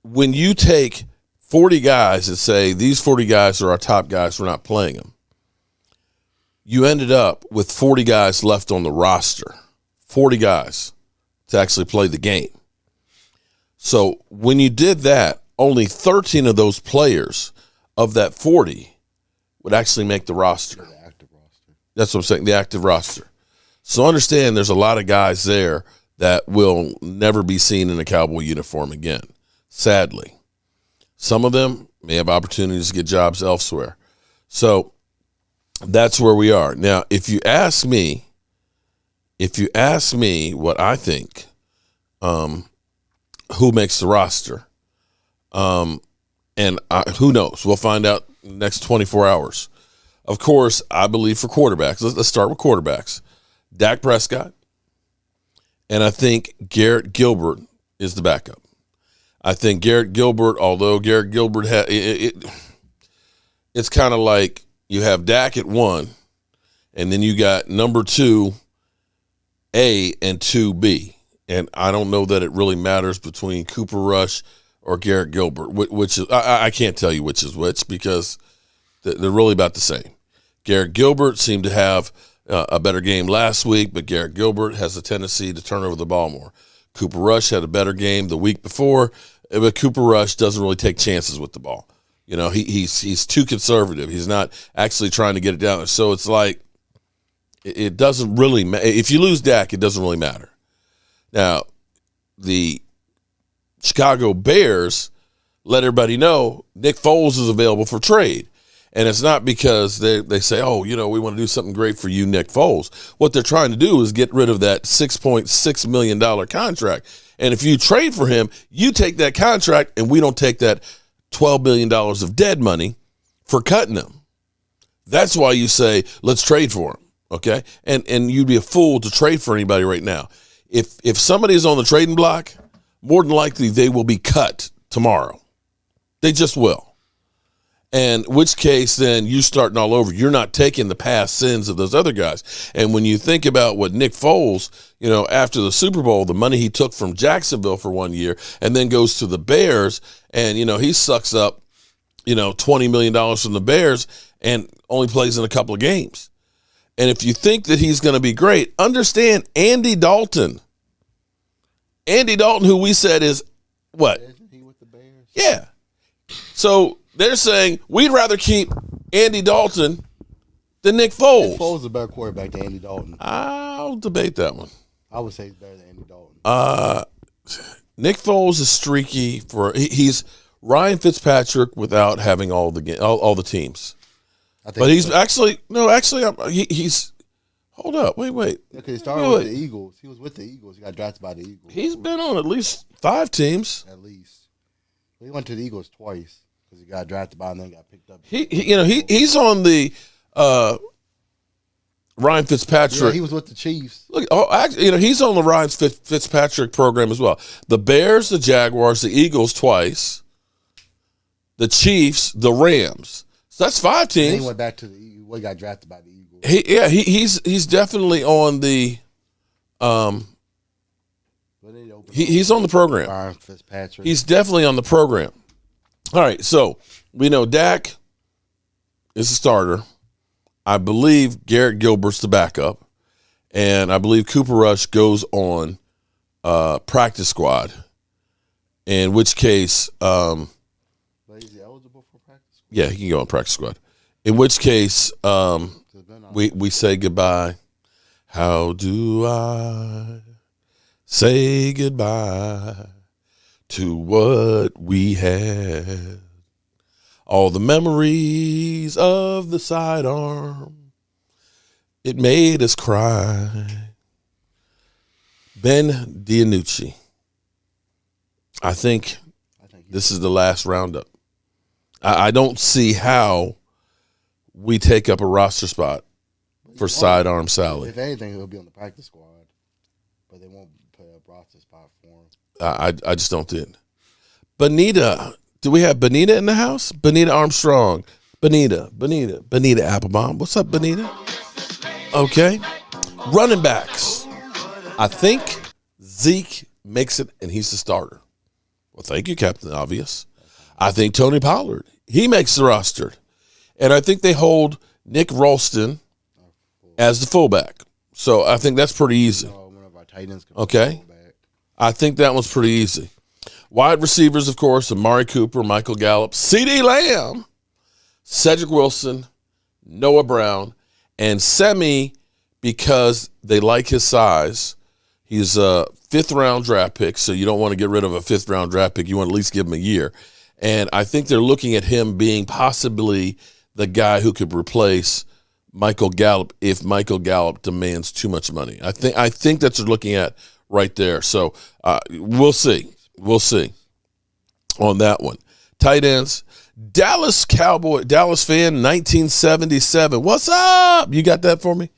When you take 40 guys and say these 40 guys are our top guys, we're not playing them, you ended up with 40 guys left on the roster, 40 guys to actually play the game. So when you did that, only 13 of those players of that 40 would actually make the roster. The active roster. That's what I'm saying, the active roster. So understand there's a lot of guys there that will never be seen in a Cowboy uniform again, sadly. Some of them may have opportunities to get jobs elsewhere. So that's where we are. Now, if you ask me what I think, who makes the roster, and who knows? We'll find out in the next 24 hours. Of course, I believe for quarterbacks. Let's start with quarterbacks. Dak Prescott, and I think Garrett Gilbert is the backup. I think Garrett Gilbert, although Garrett Gilbert it's kind of like you have Dak at 1, and then you got number 2A and 2B. And I don't know that it really matters between Cooper Rush or Garrett Gilbert, which is I can't tell you which is which because they're really about the same. Garrett Gilbert seemed to have a better game last week, but Garrett Gilbert has a tendency to turn over the ball more. Cooper Rush had a better game the week before, but Cooper Rush doesn't really take chances with the ball. He's too conservative. He's not actually trying to get it down. So it's like it doesn't really matter. If you lose Dak, it doesn't really matter. Now, the Chicago Bears let everybody know Nick Foles is available for trade. And it's not because they say, oh, we want to do something great for you, Nick Foles. What they're trying to do is get rid of that $6.6 million contract. And if you trade for him, you take that contract and we don't take that $12 million of dead money for cutting him. That's why you say, let's trade for him, okay? And you'd be a fool to trade for anybody right now. If somebody is on the trading block, more than likely they will be cut tomorrow. They just will. And which case then you starting all over. You're not taking the past sins of those other guys. And when you think about what Nick Foles, after the Super Bowl, the money he took from Jacksonville for 1 year and then goes to the Bears and, he sucks up, $20 million from the Bears and only plays in a couple of games. And if you think that he's going to be great, understand Andy Dalton. Andy Dalton, who we said is what?
He with the Bears.
Yeah. So they're saying we'd rather keep Andy Dalton than Nick Foles.
Nick Foles is a better quarterback than Andy Dalton.
I'll debate that one.
I would say he's better than Andy Dalton.
Nick Foles is streaky he's Ryan Fitzpatrick without having all the teams. But he's he's hold up, wait.
Because he started with the Eagles. He was with the Eagles. He got drafted by the Eagles.
He's been on at least 5 teams.
At least. He went to the Eagles twice. because he got drafted by and then got picked up.
He's on the Ryan Fitzpatrick.
Yeah, he was with the Chiefs.
Look, actually, he's on the Ryan Fitzpatrick program as well. The Bears, the Jaguars, the Eagles twice, the Chiefs, the Rams. So that's 5 teams.
And he went back to the Eagles. He got drafted by the Eagles.
He's definitely on the he's on the program.
Ryan Fitzpatrick.
He's definitely on the program. All right, so we know Dak is the starter. I believe Garrett Gilbert's the backup, and I believe Cooper Rush goes on practice squad. In which case,
is he eligible for practice squad?
Yeah, he can go on practice squad. In which case, we say goodbye. How do I say goodbye to what we had? All the memories of the sidearm, it made us cry. Ben DiNucci. I think this is the last roundup. I don't see how we take up a roster spot for sidearm Sally.
If anything, he'll be on the practice squad, but they won't put a roster spot for him.
I just don't think. Bonita. Do we have Bonita in the house? Bonita Armstrong. Bonita Applebaum. What's up, Bonita? Okay. Running backs. I think Zeke makes it, and he's the starter. Well, thank you, Captain Obvious. I think Tony Pollard, he makes the roster. And I think they hold Nick Ralston as the fullback. So I think that's pretty easy. Okay. I think that one's pretty easy. Wide receivers, of course, Amari Cooper, Michael Gallup, CeeDee Lamb, Cedric Wilson, Noah Brown, and Semi, because they like his size. He's a 5th-round draft pick, so you don't want to get rid of a 5th-round draft pick. You want to at least give him a year. And I think they're looking at him being possibly the guy who could replace Michael Gallup if Michael Gallup demands too much money. I think that's what they're looking at right there. So we'll see. We'll see on that one. Tight ends. Dallas fan, 1977. What's up? You got that for me?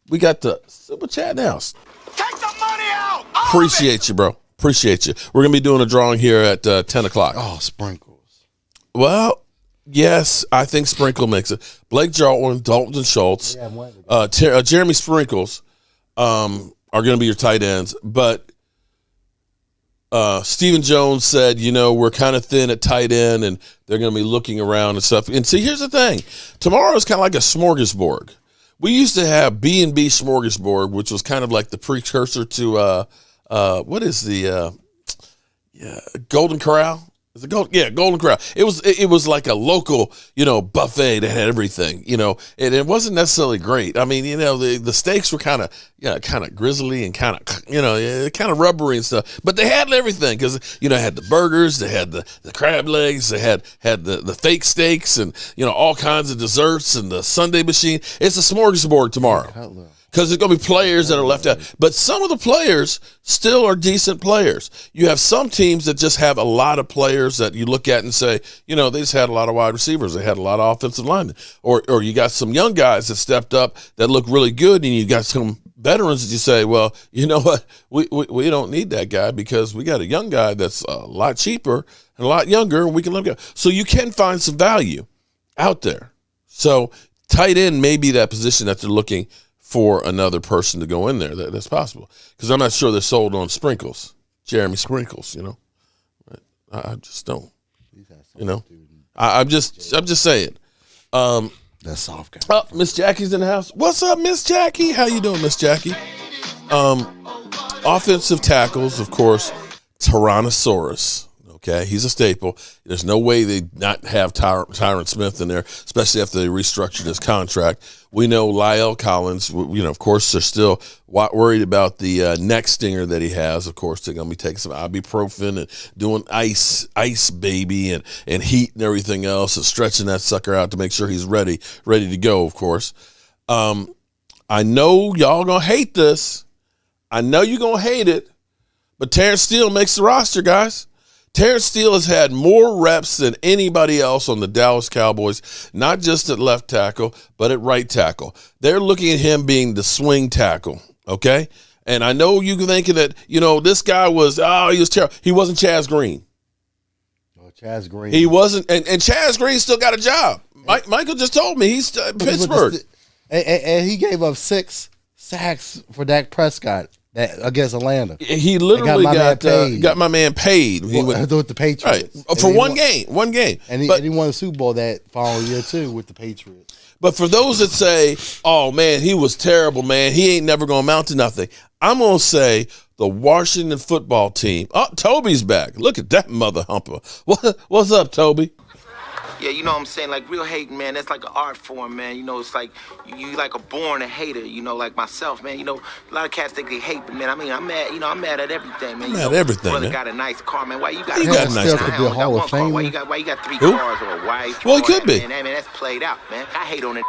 We got the Super Chat now.
Take the money out.
Appreciate you, bro. Appreciate you. We're going to be doing a drawing here at 10 o'clock.
Oh, sprinkles.
Well, yes, I think Sprinkle makes it. Blake Jarwin, Dalton Schultz, Jeremy Sprinkles are going to be your tight ends. But Stephen Jones said, we're kind of thin at tight end, and they're going to be looking around and stuff. And see, here's the thing. Tomorrow is kind of like a smorgasbord. We used to have B&B Smorgasbord, which was kind of like the precursor to, what is the Golden Corral? Is it Golden Corral. It was like a local, buffet that had everything, and it wasn't necessarily great. I mean, the steaks were kind of grizzly and kind of rubbery and stuff, but they had everything because had the burgers, they had the crab legs, they had the fake steaks, and all kinds of desserts and the sundae machine. It's a smorgasbord tomorrow. Because there's going to be players that are left out. But some of the players still are decent players. You have some teams that just have a lot of players that you look at and say, they just had a lot of wide receivers. They had a lot of offensive linemen. Or you got some young guys that stepped up that look really good, and you got some veterans that you say, well, you know what? We don't need that guy because we got a young guy that's a lot cheaper and a lot younger, and we can let him go. So you can find some value out there. So tight end may be that position that they're looking for another person to go in there. That's possible. Because I'm not sure they're sold on Sprinkles. Jeremy Sprinkles, I just don't. I'm just saying.
That's soft guy.
Oh, Miss Jackie's in the house. What's up, Miss Jackie? How you doing, Miss Jackie? Offensive tackles, of course, Tyrannosaurus. Okay, he's a staple. There's no way they not have Tyron Smith in there, especially after they restructured his contract. We know Lyle Collins, of course, they're still worried about the neck stinger that he has. Of course, they're going to be taking some ibuprofen and doing ice baby and heat and everything else and stretching that sucker out to make sure he's ready to go, of course. I know y'all going to hate this. I know you're going to hate it, but Terrence Steele makes the roster, guys. Terrence Steele has had more reps than anybody else on the Dallas Cowboys, not just at left tackle, but at right tackle. They're looking at him being the swing tackle, okay? And I know you're thinking that, this guy he was terrible. He wasn't Chaz Green.
Oh, Chaz Green.
He wasn't, and Chaz Green still got a job. Michael just told me he's Pittsburgh.
And he gave up 6 sacks for Dak Prescott against Atlanta.
He literally got my man paid.
With the Patriots.
Right. For one game. And
he won the Super Bowl that following year, too, with the Patriots.
But for those that say, oh, man, he was terrible, man, he ain't never going to amount to nothing, I'm going to say the Washington football team. Oh, Toby's back. Look at that mother humper. What's up, Toby?
Yeah, you know what I'm saying? Like, real hating, man, that's like an art form, man. It's like you like a born a hater, like myself, man. A lot of cats think they hate, but, man, I mean, I'm mad, I'm mad at everything, man.
I'm mad at everything,
brother
man.
got a nice car, man. Why you got
a nice car?
Could be a Hall of Fame.
Why you got 3 cars or a wife?
Well, it could be.
Man, that's played out, man. I hate on it.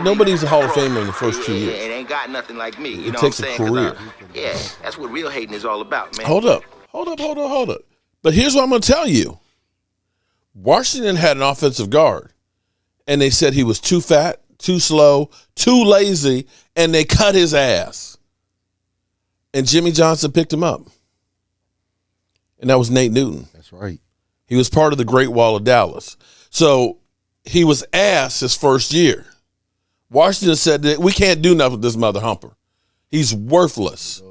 Nobody's a Hall of Famer in the first 2 years.
It ain't got nothing like me, you
it
know
takes
what I'm
a
saying?
career.
Yeah, that's what real hating is all about, man.
Hold up. But here's what I'm going to tell you. Washington had an offensive guard, and they said he was too fat, too slow, too lazy, and they cut his ass. And Jimmy Johnson picked him up. And that was Nate Newton.
That's right.
He was part of the Great Wall of Dallas. So he was ass his first year. Washington said that we can't do nothing with this mother humper. He's worthless.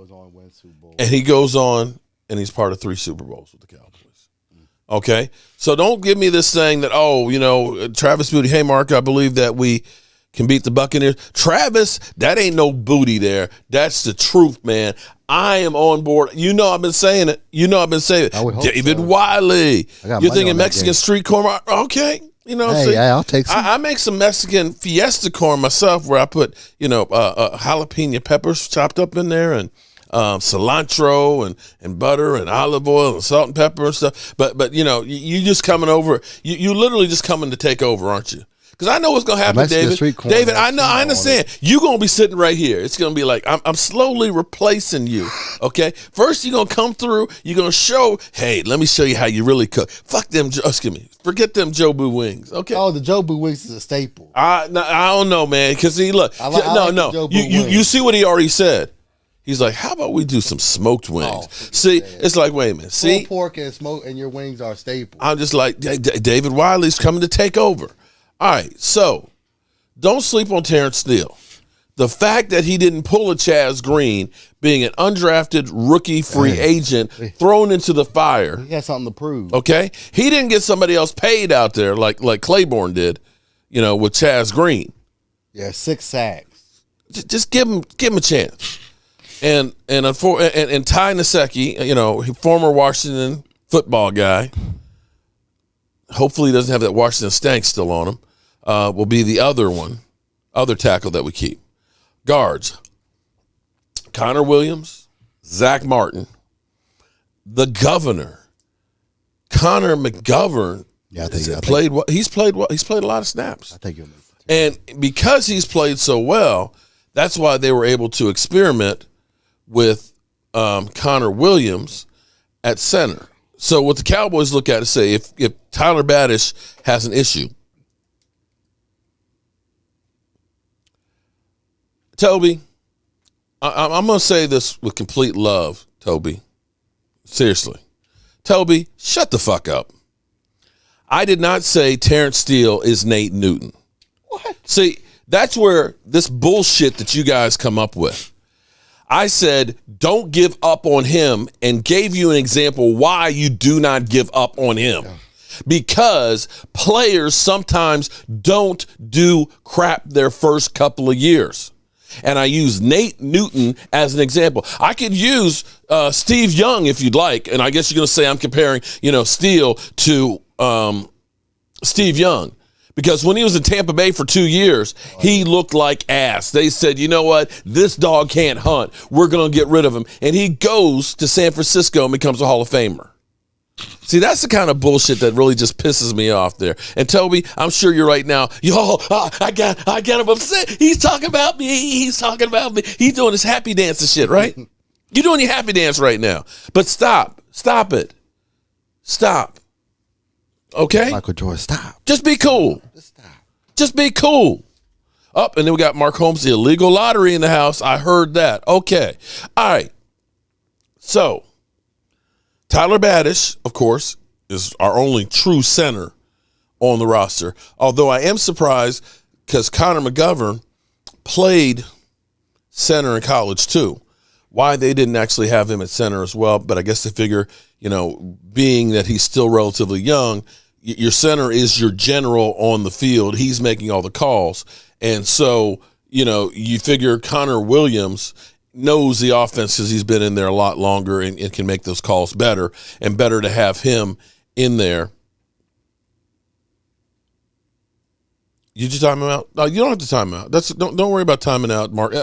And he goes on, and he's part of 3 Super Bowls with the Cowboys. Okay? So don't give me this thing that, Travis Booty, hey, Mark, I believe that we can beat the Buccaneers. Travis, that ain't no booty there. That's the truth, man. I am on board. I've been saying it. David Wiley. You're thinking Mexican street corn? Okay.
I'll take some.
I make some Mexican fiesta corn myself where I put, jalapeno peppers chopped up in there and cilantro and butter and olive oil and salt and pepper and stuff. But you just coming over. You literally just coming to take over, aren't you? Because I know what's going to happen, David. David, I understand. You're going to be sitting right here. It's going to be like, I'm slowly replacing you, okay? First, you're going to come through. You're going to show, hey, let me show you how you really cook. Forget them Jobu wings, okay?
Oh, the Jobu wings is a staple.
I don't know, man, because look. You see what he already said. He's like, how about we do some smoked wings? It's like, wait a minute.
Pulled pork and smoke and your wings are staple.
I'm just like, David Wiley's coming to take over. All right, so don't sleep on Terrence Steele. The fact that he didn't pull a Chaz Green, being an undrafted rookie free agent thrown into the fire.
He had something to prove.
Okay? He didn't get somebody else paid out there like Claiborne did, with Chaz Green.
Yeah, 6 sacks.
Just give him a chance. And Ty Nsekhe, former Washington football guy, hopefully he doesn't have that Washington stank still on him, will be the other tackle that we keep. Guards, Connor Williams, Zach Martin, the governor, Connor McGovern.
Yeah,
he's played a lot of snaps.
I think
and because he's played so well, that's why they were able to experiment with Connor Williams at center. So what the Cowboys look at is say, if Tyler Badish has an issue, Toby, I'm going to say this with complete love, Toby. Seriously. Toby, shut the fuck up. I did not say Terrence Steele is Nate Newton.
What?
See, that's where this bullshit that you guys come up with. I said, don't give up on him, and gave you an example why you do not give up on him. Yeah. Because players sometimes don't do crap their first couple of years. And I use Nate Newton as an example. I could use Steve Young if you'd like, and I guess you're going to say I'm comparing, Steele to Steve Young. Because when he was in Tampa Bay for 2 years, he looked like ass. They said, you know what? This dog can't hunt. We're going to get rid of him. And he goes to San Francisco and becomes a Hall of Famer. See, that's the kind of bullshit that really just pisses me off there. And Toby, I'm sure you're right now. I got him upset. He's talking about me. He's talking about me. He's doing his happy dance and shit, right? You're doing your happy dance right now. But stop it. Stop. Okay?
Michael Jordan, stop.
Just be cool. Just be cool. Up, and then we got Mark Holmes, the illegal lottery in the house. I heard that. Okay. All right. So, Tyler Badish, of course, is our only true center on the roster. Although I am surprised because Connor McGovern played center in college too. Why they didn't actually have him at center as well, but I guess they figure, being that he's still relatively young, your center is your general on the field. He's making all the calls. And so, you figure Connor Williams knows the offense because he's been in there a lot longer and can make those calls better, and better to have him in there. You just time him out? No, you don't have to time him out. Don't worry about timing out, Mark.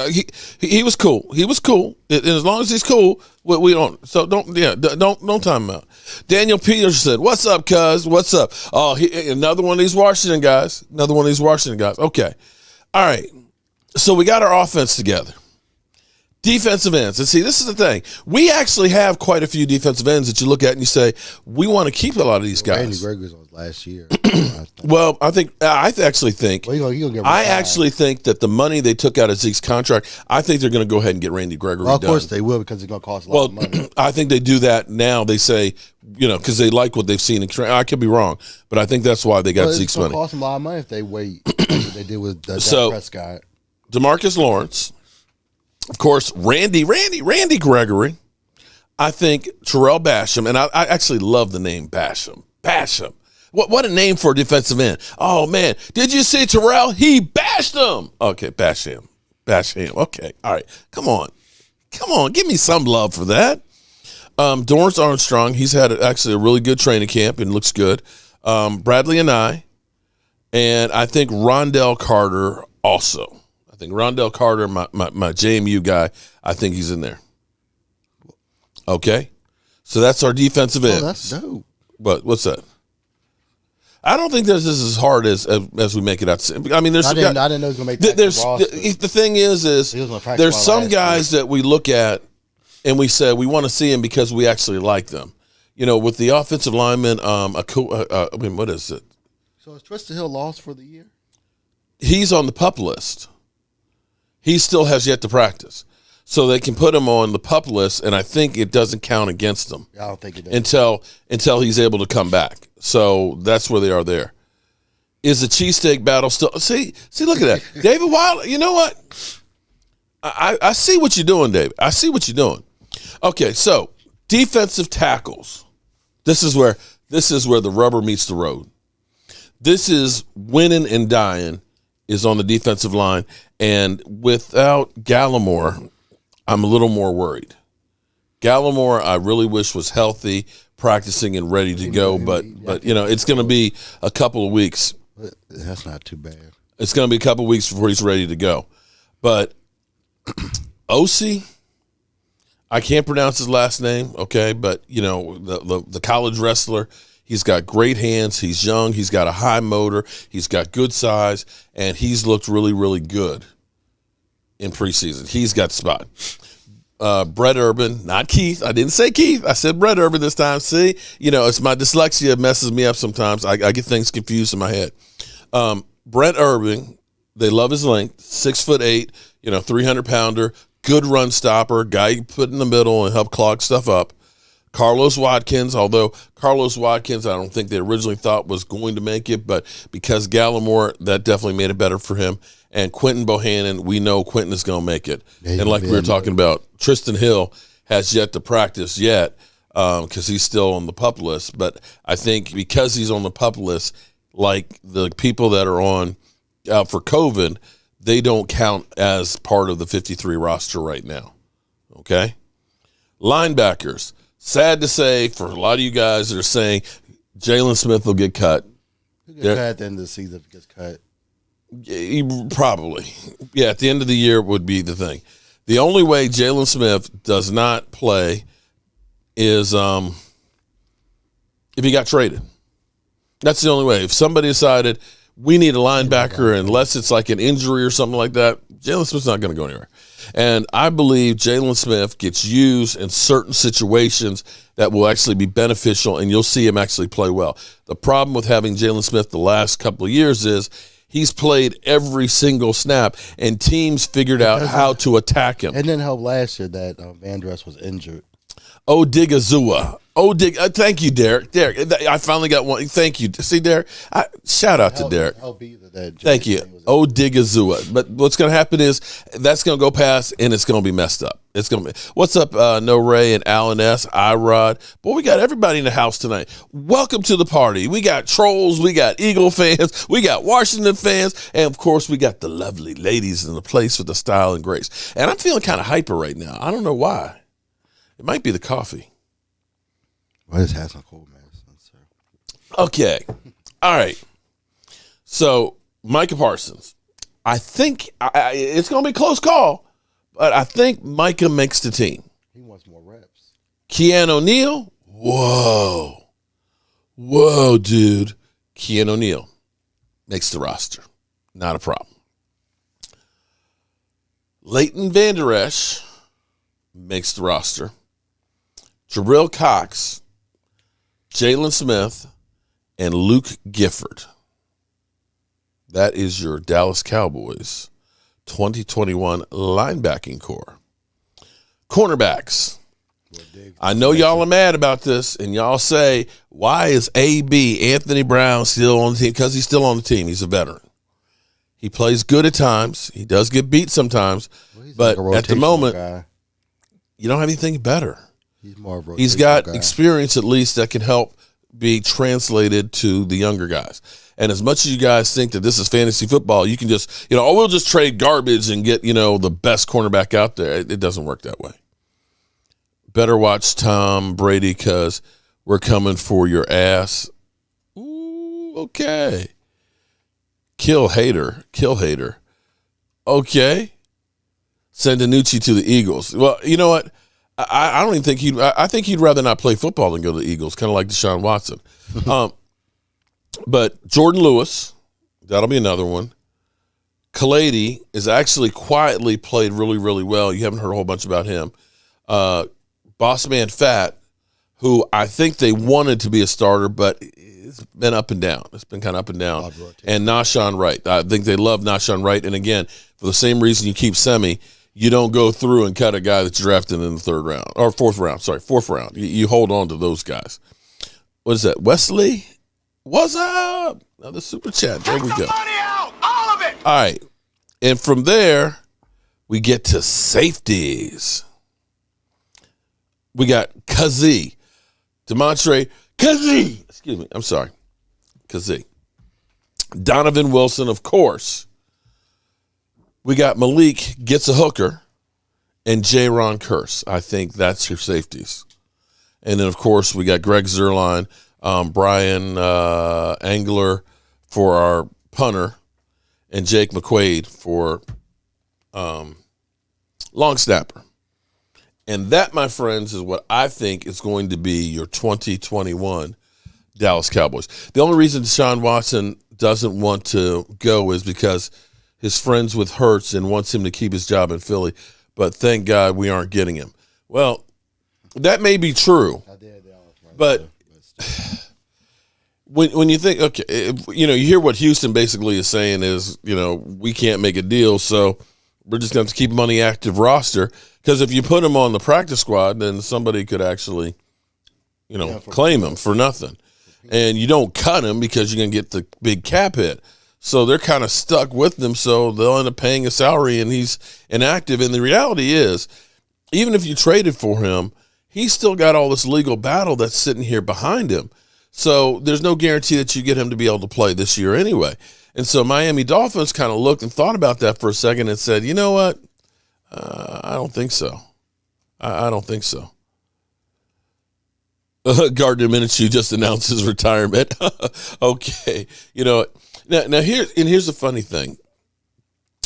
He was cool. He was cool. And as long as he's cool, we don't. So don't time him out. Daniel Peters said, "What's up, cuz? What's up?" Oh, another one of these Washington guys. Okay, all right. So we got our offense together. Defensive ends. And see, this is the thing. We actually have quite a few defensive ends that you look at and you say, we want to keep a lot of these guys.
Randy Gregory was last year.
Well, I actually think that the money they took out of Zeke's contract, I think they're going to go ahead and get Randy Gregory done.
Of course they will, because it's going to cost a lot of money.
I think they do that now. They say, because they like what they've seen in training. I could be wrong, but I think that's why they got Zeke's money.
It's going to cost them a lot of money if they wait. What they did with Dak Prescott.
DeMarcus Lawrence. Of course, Randy Gregory. I think Terrell Basham, and I actually love the name Basham. Basham. What a name for a defensive end. Oh, man. Did you see Terrell? He bashed him. Okay, bash him. Okay, all right. Come on. Give me some love for that. Dorrance Armstrong, he's had actually a really good training camp and looks good. Bradley and I think Rondell Carter also. I think Rondell Carter, my JMU guy, I think he's in there. Okay? So that's our defensive end.
That's dope.
What's that? I don't think this is as hard as we make it out. I mean,
I didn't know it was going to make that roster.
The thing is there's some guys that we look at and we say we want to see them because we actually like them. With the offensive lineman, what is it?
So is Tristan Hill lost for the year?
He's on the PUP list. He still has yet to practice. So they can put him on the PUP list, and I think it doesn't count against him.
I don't think it does.
Until he's able to come back. So that's where they are there. Is the cheesesteak battle still? See, look at that. David Wild, you know what? I see what you're doing, David. I see what you're doing. Okay, so defensive tackles. This is where the rubber meets the road. This is winning and dying is on the defensive line. And without Gallimore, I'm a little more worried. Gallimore, I really wish was healthy, practicing and ready to go, but it's going to be a couple of weeks.
That's not too bad.
It's going to be a couple of weeks before he's ready to go. But OC, I can't pronounce his last name, okay? But, the college wrestler, he's got great hands. He's young. He's got a high motor. He's got good size, and he's looked really, really good in preseason. He's got the spot. Brett Urban, not Keith. I didn't say Keith. I said Brett Urban this time. See, it's my dyslexia messes me up sometimes. I get things confused in my head. Brett Urban, they love his length, 6'8", 300-pounder, good run stopper, guy you put in the middle and help clog stuff up. Carlos Watkins, although Carlos Watkins I don't think they originally thought was going to make it, but because Gallimore, that definitely made it better for him. And Quentin Bohannon, we know Quentin is going to make it. And like we were talking about, Tristan Hill has yet to practice yet because he's still on the PUP list. But I think because he's on the PUP list, like the people that are on for COVID, they don't count as part of the 53 roster right now. Okay? Linebackers. Sad to say for a lot of you guys that are saying Jalen Smith will get cut.
He'll get cut at the end of the season if he gets cut.
Probably. Yeah, at the end of the year would be the thing. The only way Jalen Smith does not play is if he got traded. That's the only way. If somebody decided we need a linebacker, unless it's like an injury or something like that, Jalen Smith's not going to go anywhere. And I believe Jalen Smith gets used in certain situations that will actually be beneficial, and you'll see him actually play well. The problem with having Jalen Smith the last couple of years is he's played every single snap, and teams figured out how to attack him.
It didn't help last year that Van Der Esch was injured.
Odigizua. Thank you, Derek. Derek, I finally got one. Thank you. See, Derek? Shout out to Derek. Thank you. Odigizua. But what's going to happen is that's going to go past, and it's going to be messed up. It's going to be. What's up, No Ray and Alan S. Irod? Boy, we got everybody in the house tonight. Welcome to the party. We got trolls. We got Eagle fans. We got Washington fans. And, of course, we got the lovely ladies in the place with the style and grace. And I'm feeling kind of hyper right now. I don't know why. It might be the coffee.
I just had some cold medicine, sir.
Okay. All right. So, Micah Parsons. I think it's going to be a close call, but I think Micah makes the team.
He wants more reps.
Keanu O'Neal. Whoa, dude. Keanu O'Neal makes the roster. Not a problem. Leighton Vander Esch makes the roster. Jarrell Cox, Jalen Smith, and Luke Gifford. That is your Dallas Cowboys 2021 linebacking core. Cornerbacks. I know y'all are mad about this, and y'all say, why is A.B. Anthony Brown still on the team? Because he's still on the team. He's a veteran. He plays good at times. He does get beat sometimes. But like at the moment, you don't have anything better. He's got experience at least that can help be translated to the younger guys. And as much as you guys think that this is fantasy football, you can just, we'll just trade garbage and get, the best cornerback out there. It doesn't work that way. Better watch Tom Brady because we're coming for your ass. Ooh, okay. Kill hater. Okay. Send Danucci to the Eagles. Well, you know what? I don't even think I think he'd rather not play football than go to the Eagles, kind of like Deshaun Watson. But Jordan Lewis, that'll be another one. Kalady is actually quietly played really, really well. You haven't heard a whole bunch about him. Boss Man Fat, who I think they wanted to be a starter, but it's been up and down. It's been kind of up and down. And Nahshon Wright. I think they love Nahshon Wright. And again, for the same reason you keep Semi, you don't go through and cut a guy that's drafted in the fourth round. You hold on to those guys. What is that? Wesley? What's up? Another super chat. There we go.
All of it.
All right. And from there, we get to safeties. We got Kazee. Demontre Kazee. Excuse me. I'm sorry. Kazee. Donovan Wilson, of course. We got Malik gets a hooker and Jaron Curse. I think that's your safeties. And then, of course, we got Greg Zuerlein, Brian Angler for our punter, and Jake McQuaid for long snapper. And that, my friends, is what I think is going to be your 2021 Dallas Cowboys. The only reason Deshaun Watson doesn't want to go is because his friends with Hurts and wants him to keep his job in Philly. But thank God we aren't getting him. Well, that may be true. But when you think, okay, you hear what Houston basically is saying is, we can't make a deal, so we're just going to have to keep him on the active roster. Because if you put him on the practice squad, then somebody could actually, claim him for nothing. And you don't cut him because you're going to get the big cap hit. So they're kind of stuck with him, so they'll end up paying a salary, and he's inactive. And the reality is, even if you traded for him, he's still got all this legal battle that's sitting here behind him. So there's no guarantee that you get him to be able to play this year anyway. And so Miami Dolphins kind of looked and thought about that for a second and said, you know what? I don't think so. I don't think so. Gardner Minshew just announced his retirement. Okay. Now here's the funny thing.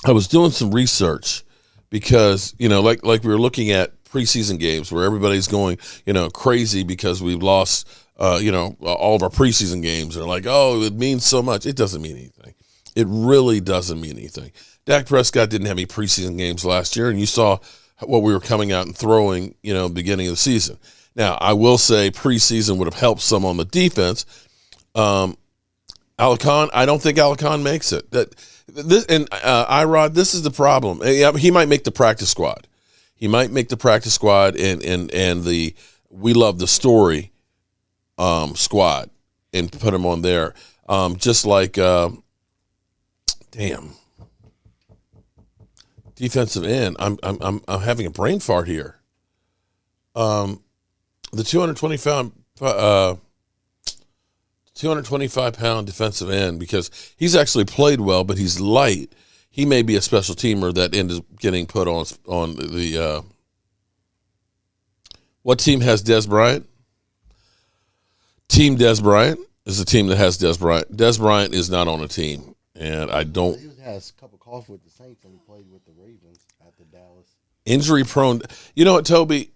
I was doing some research because, like we were looking at preseason games where everybody's going, crazy because we've lost, all of our preseason games. They're like, oh, it means so much. It doesn't mean anything. It really doesn't mean anything. Dak Prescott didn't have any preseason games last year, and you saw what we were coming out and throwing, beginning of the season. Now, I will say preseason would have helped some on the defense. Alicon, I don't think Alicon makes it. Irod, this is the problem. He might make the practice squad. He might make the practice squad and the We Love the Story squad and put him on there. Just like, defensive end. I'm having a brain fart here. The 225-pound defensive end, because he's actually played well, but he's light. He may be a special teamer that ends up getting put on the. What team has Des Bryant? Team Des Bryant is the team that has Des Bryant. Des Bryant is not on a team, and I don't.
He has a cup of coffee with the Saints and he played with the Ravens after Dallas.
Injury prone. You know what, Toby?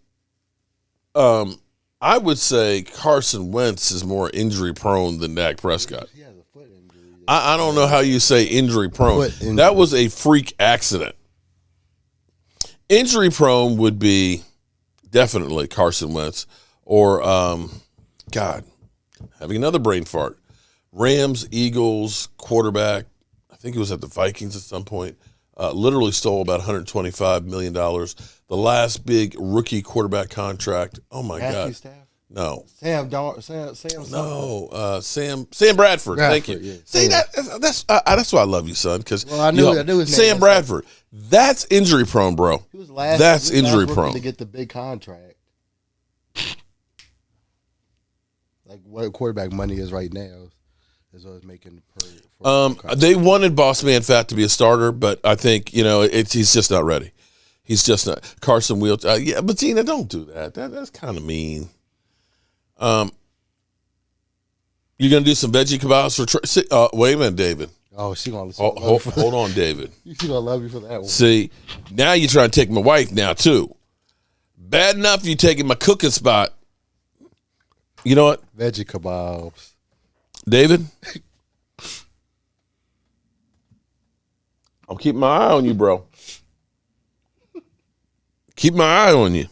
I would say Carson Wentz is more injury prone than Dak Prescott.
He has a foot injury.
I don't know how you say injury prone. That was a freak accident. Injury prone would be definitely Carson Wentz or, having another brain fart. Rams, Eagles, quarterback. I think he was at the Vikings at some point. Literally stole about $125 million. The last big rookie quarterback contract. Oh my God!
Staff?
No.
Sam.
No. Sam Bradford. Thank you.
Yeah.
See that's why I love you, son. Because
I knew his name.
Sam Bradford. That's injury prone, bro.
He was last.
That's injury prone
to get the big contract. Like what quarterback money is right now is what making.
They wanted Boss Man Fat to be a starter, but I think he's just not ready. He's just not. Carson Wentz. But Tina, don't do that. That's kind of mean. You're gonna do some veggie kebabs for? Wait a minute, David.
Oh, she gonna
hold on, David.
She gonna love you for that one.
See, now you're trying to take my wife now too. Bad enough you taking my cooking spot. You know what?
Veggie kebabs.
David, I'm keeping my eye on you, bro. Keep my eye on you.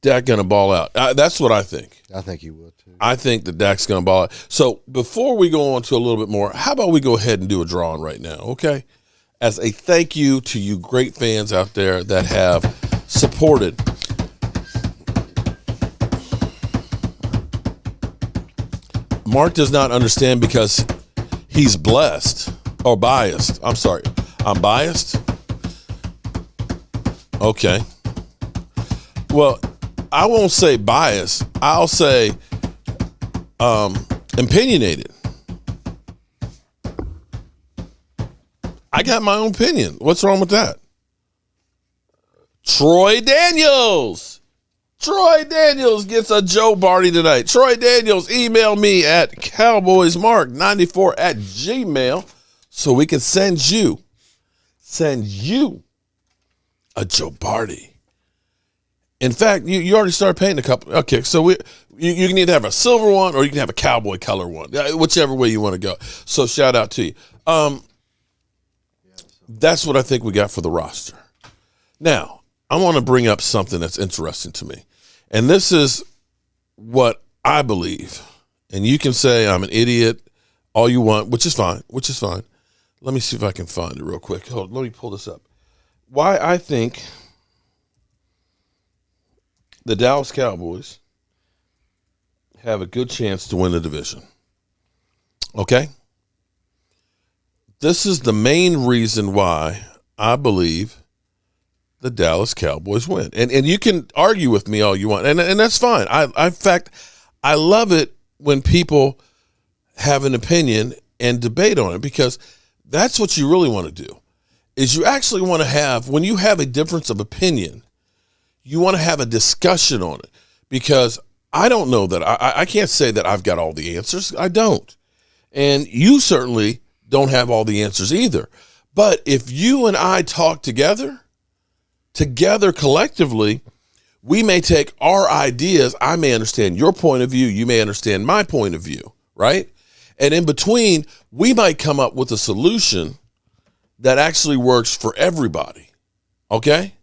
Dak gonna ball out. That's what I think.
I think he will too.
I think that Dak's gonna ball out. So before we go on to a little bit more, how about we go ahead and do a drawing right now, okay? As a thank you to you great fans out there that have supported. Mark does not understand because he's blessed or biased. I'm sorry. I'm biased? Okay. Well, I won't say biased. I'll say opinionated. I got my own opinion. What's wrong with that? Troy Daniels. Troy Daniels gets a Joe Barty tonight. Troy Daniels, email me at cowboysmark94@gmail so we can send you a Joe Barty. In fact, you already started paying a couple. Okay, so you can either have a silver one or you can have a cowboy color one, whichever way you want to go. So shout out to you. That's what I think we got for the roster. Now, I want to bring up something that's interesting to me. And this is what I believe. And you can say I'm an idiot all you want, which is fine. Let me see if I can find it real quick. Hold on, let me pull this up. Why I think the Dallas Cowboys have a good chance to win the division. Okay? This is the main reason why I believe the Dallas Cowboys win. And you can argue with me all you want, and that's fine. In fact, I love it when people have an opinion and debate on it, because that's what you really want to do, is you actually want to have, when you have a difference of opinion, you want to have a discussion on it, because I don't know that. I can't say that I've got all the answers. I don't. And you certainly don't have all the answers either. But if you and I talk together collectively, we may take our ideas. I may understand your point of view. You may understand my point of view, right? And in between, we might come up with a solution that actually works for everybody, okay?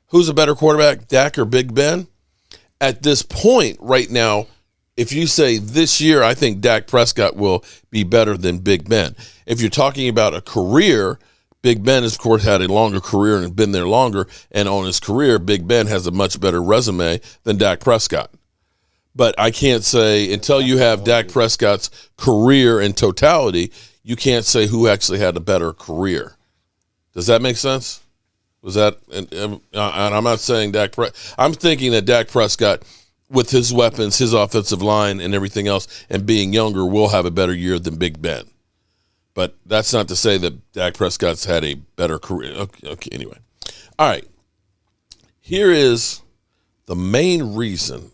Who's a better quarterback, Dak or Big Ben? At this point right now, if you say this year, I think Dak Prescott will be better than Big Ben. If you're talking about a career, Big Ben, of course, had a longer career and been there longer. And on his career, Big Ben has a much better resume than Dak Prescott. But I can't say, until you have Dak Prescott's career in totality, you can't say who actually had a better career. Does that make sense? Was that, and I'm not saying I'm thinking that Dak Prescott, with his weapons, his offensive line, and everything else, and being younger, will have a better year than Big Ben. But that's not to say that Dak Prescott's had a better career. Okay, anyway. All right. Here is the main reason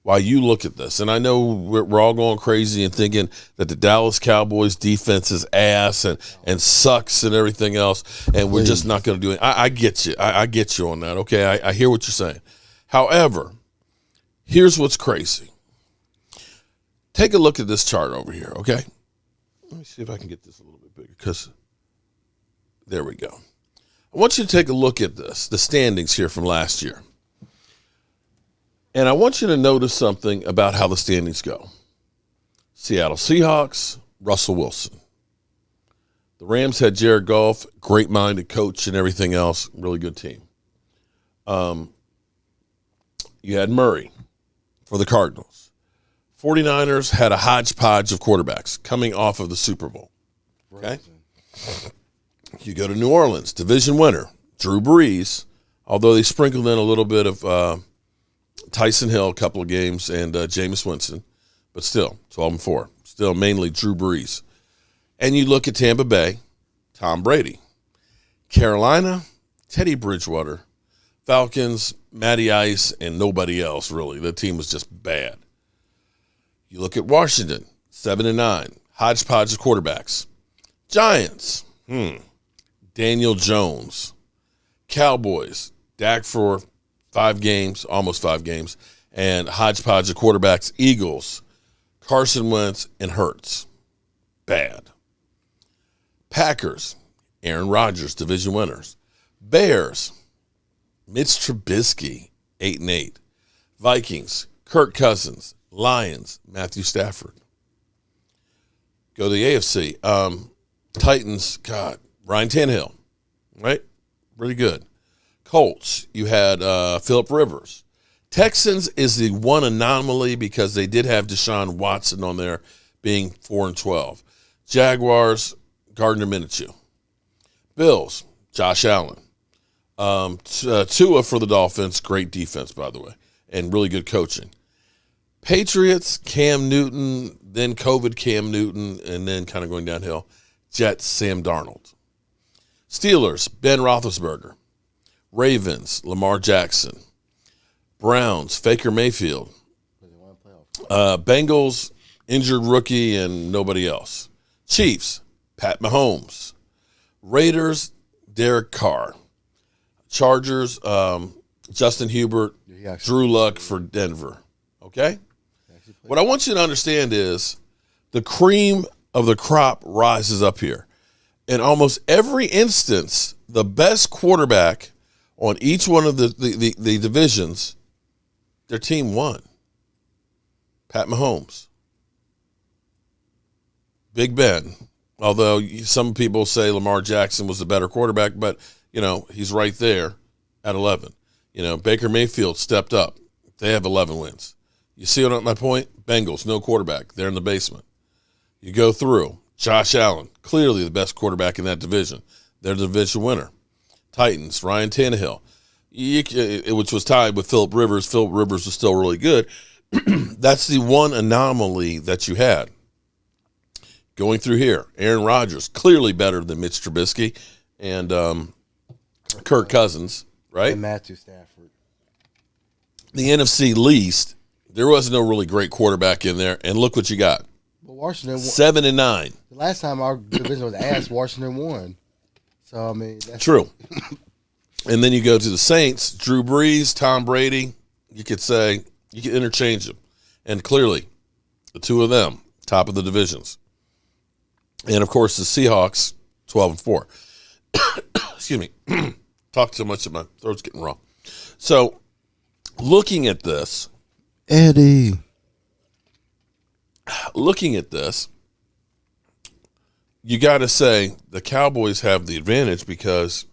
why you look at this. And I know we're all going crazy and thinking that the Dallas Cowboys defense is ass and sucks and everything else, and we're just not going to do it. I get you. I get you on that, okay? I hear what you're saying. However, here's what's crazy. Take a look at this chart over here, okay? Let me see if I can get this a little bit bigger, because there we go. I want you to take a look at this, the standings here from last year. And I want you to notice something about how the standings go. Seattle Seahawks, Russell Wilson. The Rams had Jared Goff, great-minded coach and everything else, really good team. You had Murray for the Cardinals. 49ers had a hodgepodge of quarterbacks coming off of the Super Bowl. Okay? You go to New Orleans, division winner, Drew Brees, although they sprinkled in a little bit of Tyson Hill, a couple of games, and Jameis Winston, but still, 12-4. Still mainly Drew Brees. And you look at Tampa Bay, Tom Brady. Carolina, Teddy Bridgewater. Falcons, Matty Ice, and nobody else, really. The team was just bad. You look at Washington, 7-9. Hodgepodge of quarterbacks. Giants, Daniel Jones. Cowboys, Dak for 5 games, almost 5 games, and hodgepodge of quarterbacks. Eagles, Carson Wentz and Hurts. Bad. Packers, Aaron Rodgers, division winners. Bears, Mitch Trubisky, 8-8. Vikings, Kirk Cousins. Lions, Matthew Stafford. Go to the AFC. Titans, Ryan Tannehill, right? Pretty good. Colts, you had Phillip Rivers. Texans is the one anomaly because they did have Deshaun Watson on there being 4-12. Jaguars, Gardner Minshew. Bills, Josh Allen. Tua for the Dolphins, great defense, by the way, and really good coaching. Patriots, Cam Newton, then COVID Cam Newton, and then kind of going downhill. Jets, Sam Darnold. Steelers, Ben Roethlisberger. Ravens, Lamar Jackson. Browns, Baker Mayfield. Bengals, injured rookie and nobody else. Chiefs, Pat Mahomes. Raiders, Derek Carr. Chargers, Justin Herbert, Drew Luck for Denver. Okay? What I want you to understand is the cream of the crop rises up here. In almost every instance, the best quarterback on each one of the divisions, their team won. Pat Mahomes. Big Ben. Although some people say Lamar Jackson was the better quarterback, but, he's right there at 11. Baker Mayfield stepped up. They have 11 wins. You see my point? Bengals, no quarterback. They're in the basement. You go through. Josh Allen, clearly the best quarterback in that division. They're the division winner. Titans, Ryan Tannehill, which was tied with Phillip Rivers. Phillip Rivers was still really good. That's the one anomaly that you had. Going through here, Aaron Rodgers, clearly better than Mitch Trubisky and Kirk Cousins, right?
And Matthew Stafford.
The NFC least, there was no really great quarterback in there, and look what you got.
Well, Washington
7-9.
The last time our division was asked, Washington won. So that's
true. And then you go to the Saints, Drew Brees, Tom Brady. You could say you could interchange them, and clearly, The two of them, top of the divisions. And, of course, the Seahawks, 12-4. Excuse me. Talked so much that my throat's getting raw. So, looking at this.
Eddie.
Looking at this, you got to say the Cowboys have the advantage because,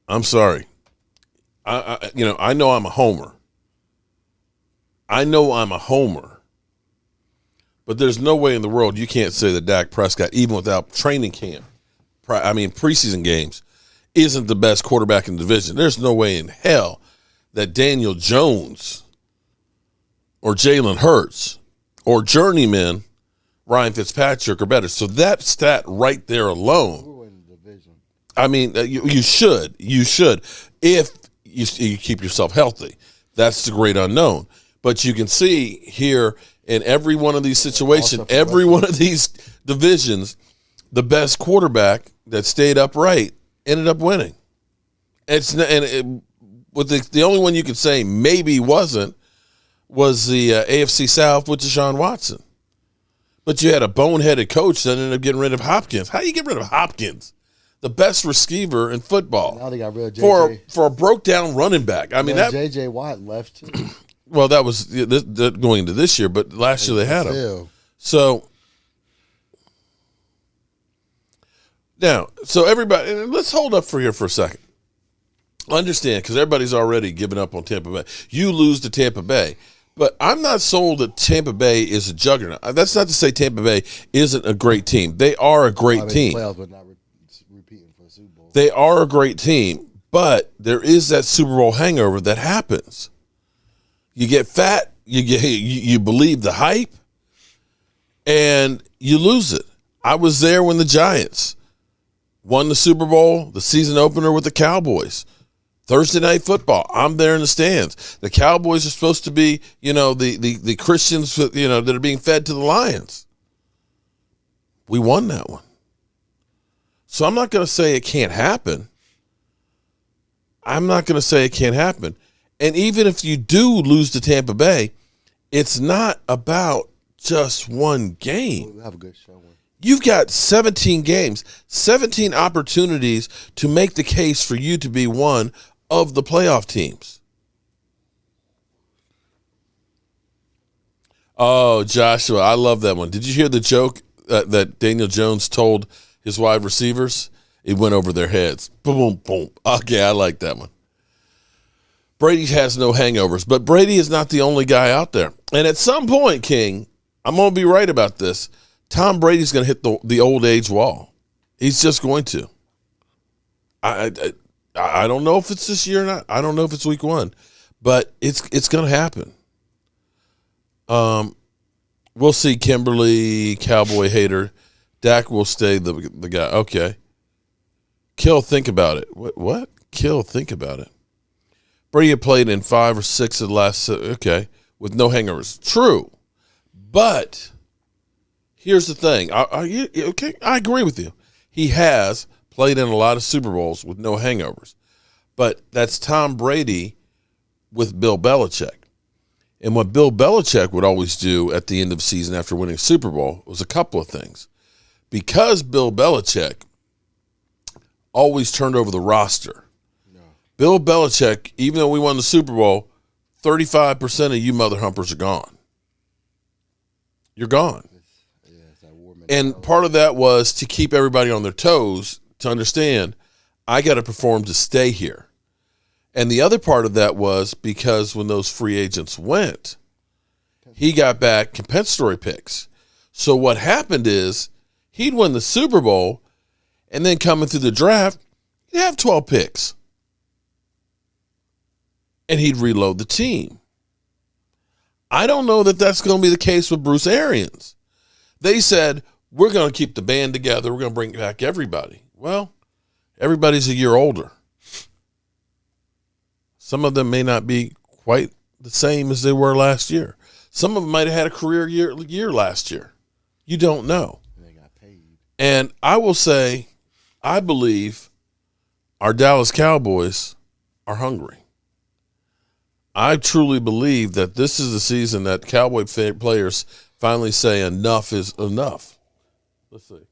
I'm sorry, I know I'm a homer. But there's no way in the world you can't say that Dak Prescott, even without training camp, preseason games, isn't the best quarterback in the division. There's no way in hell that Daniel Jones or Jalen Hurts or journeyman Ryan Fitzpatrick are better. So that stat right there alone, I mean, you should if you keep yourself healthy. That's the great unknown. But you can see here in every one of these situations, every one of these divisions, the best quarterback that stayed upright ended up winning. The only one you could say maybe wasn't was the AFC South with Deshaun Watson. But you had a boneheaded coach that ended up getting rid of Hopkins. How do you get rid of Hopkins? The best receiver in football.
Now they got rid of JJ.
For a broke down running back. I mean, that
JJ Watt left too.
Well, that was going into this year, but last year they had him. So now, everybody, and let's hold up for here for a second. Understand, because everybody's already given up on Tampa Bay. You lose to Tampa Bay. But I'm not sold that Tampa Bay is a juggernaut. That's not to say Tampa Bay isn't a great team. They are a great team. They are a great team, but there is that Super Bowl hangover that happens. You get fat, you believe the hype, and you lose it. I was there when the Giants won the Super Bowl, the season opener with the Cowboys. Thursday Night Football, I'm there in the stands. The Cowboys are supposed to be, the Christians, that are being fed to the Lions. We won that one. So I'm not going to say it can't happen. And even if you do lose to Tampa Bay, it's not about just one game.
We'll have a good show.
You've got 17 games, 17 opportunities to make the case for you to be one of the playoff teams. Oh, Joshua, I love that one. Did you hear the joke that Daniel Jones told his wide receivers? It went over their heads. Boom, boom. Okay, I like that one. Brady has no hangovers, but Brady is not the only guy out there. And at some point, King, I'm going to be right about this. Tom Brady's going to hit the old age wall. He's just going to. I don't know if it's this year or not. I don't know if it's week one, but it's going to happen. We'll see. Kimberly, Cowboy hater. Dak will stay the guy. Okay. Kill, think about it. What? Kill, think about it. Brady played in 5 or 6 of the last, okay, with no hangovers. True. But here's the thing. Okay, I agree with you. He has played in a lot of Super Bowls with no hangovers. But that's Tom Brady with Bill Belichick. And what Bill Belichick would always do at the end of the season after winning a Super Bowl was a couple of things. Because Bill Belichick always turned over the roster. Bill Belichick, even though we won the Super Bowl, 35% of you mother humpers are gone. You're gone. And part of that was to keep everybody on their toes, to understand, I got to perform to stay here. And the other part of that was because when those free agents went, he got back compensatory picks. So what happened is he'd win the Super Bowl, and then coming through the draft, he'd have 12 picks. And he'd reload the team. I don't know that that's going to be the case with Bruce Arians. They said, we're going to keep the band together. We're going to bring back everybody. Well, everybody's a year older. Some of them may not be quite the same as they were last year. Some of them might have had a career year last year. You don't know. They got paid. And I will say, I believe our Dallas Cowboys are hungry. I truly believe that this is the season that Cowboy players finally say enough is enough. Let's see.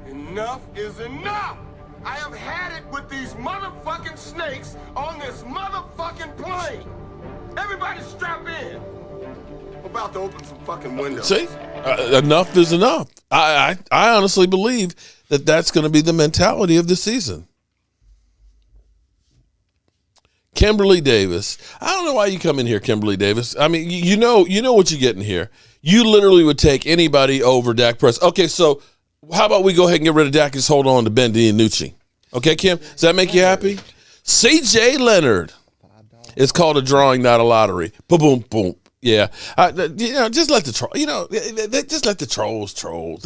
Enough is enough. I have had it with these motherfucking snakes on this motherfucking plane. Everybody strap in. I'm about to open some fucking windows.
See, enough is enough. I honestly believe that that's going to be the mentality of this season. Kimberly Davis. I don't know why you come in here, Kimberly Davis. I mean, you know what you get in here. You literally would take anybody over Dak Prescott. Okay, so how about we go ahead and get rid of Dak and just hold on to Ben DiNucci? Okay, Kim? Does that make you happy? C.J. Leonard. It's called a drawing, not a lottery. Boom, boom, boom. Yeah. Just let the troll. Just let the trolls troll.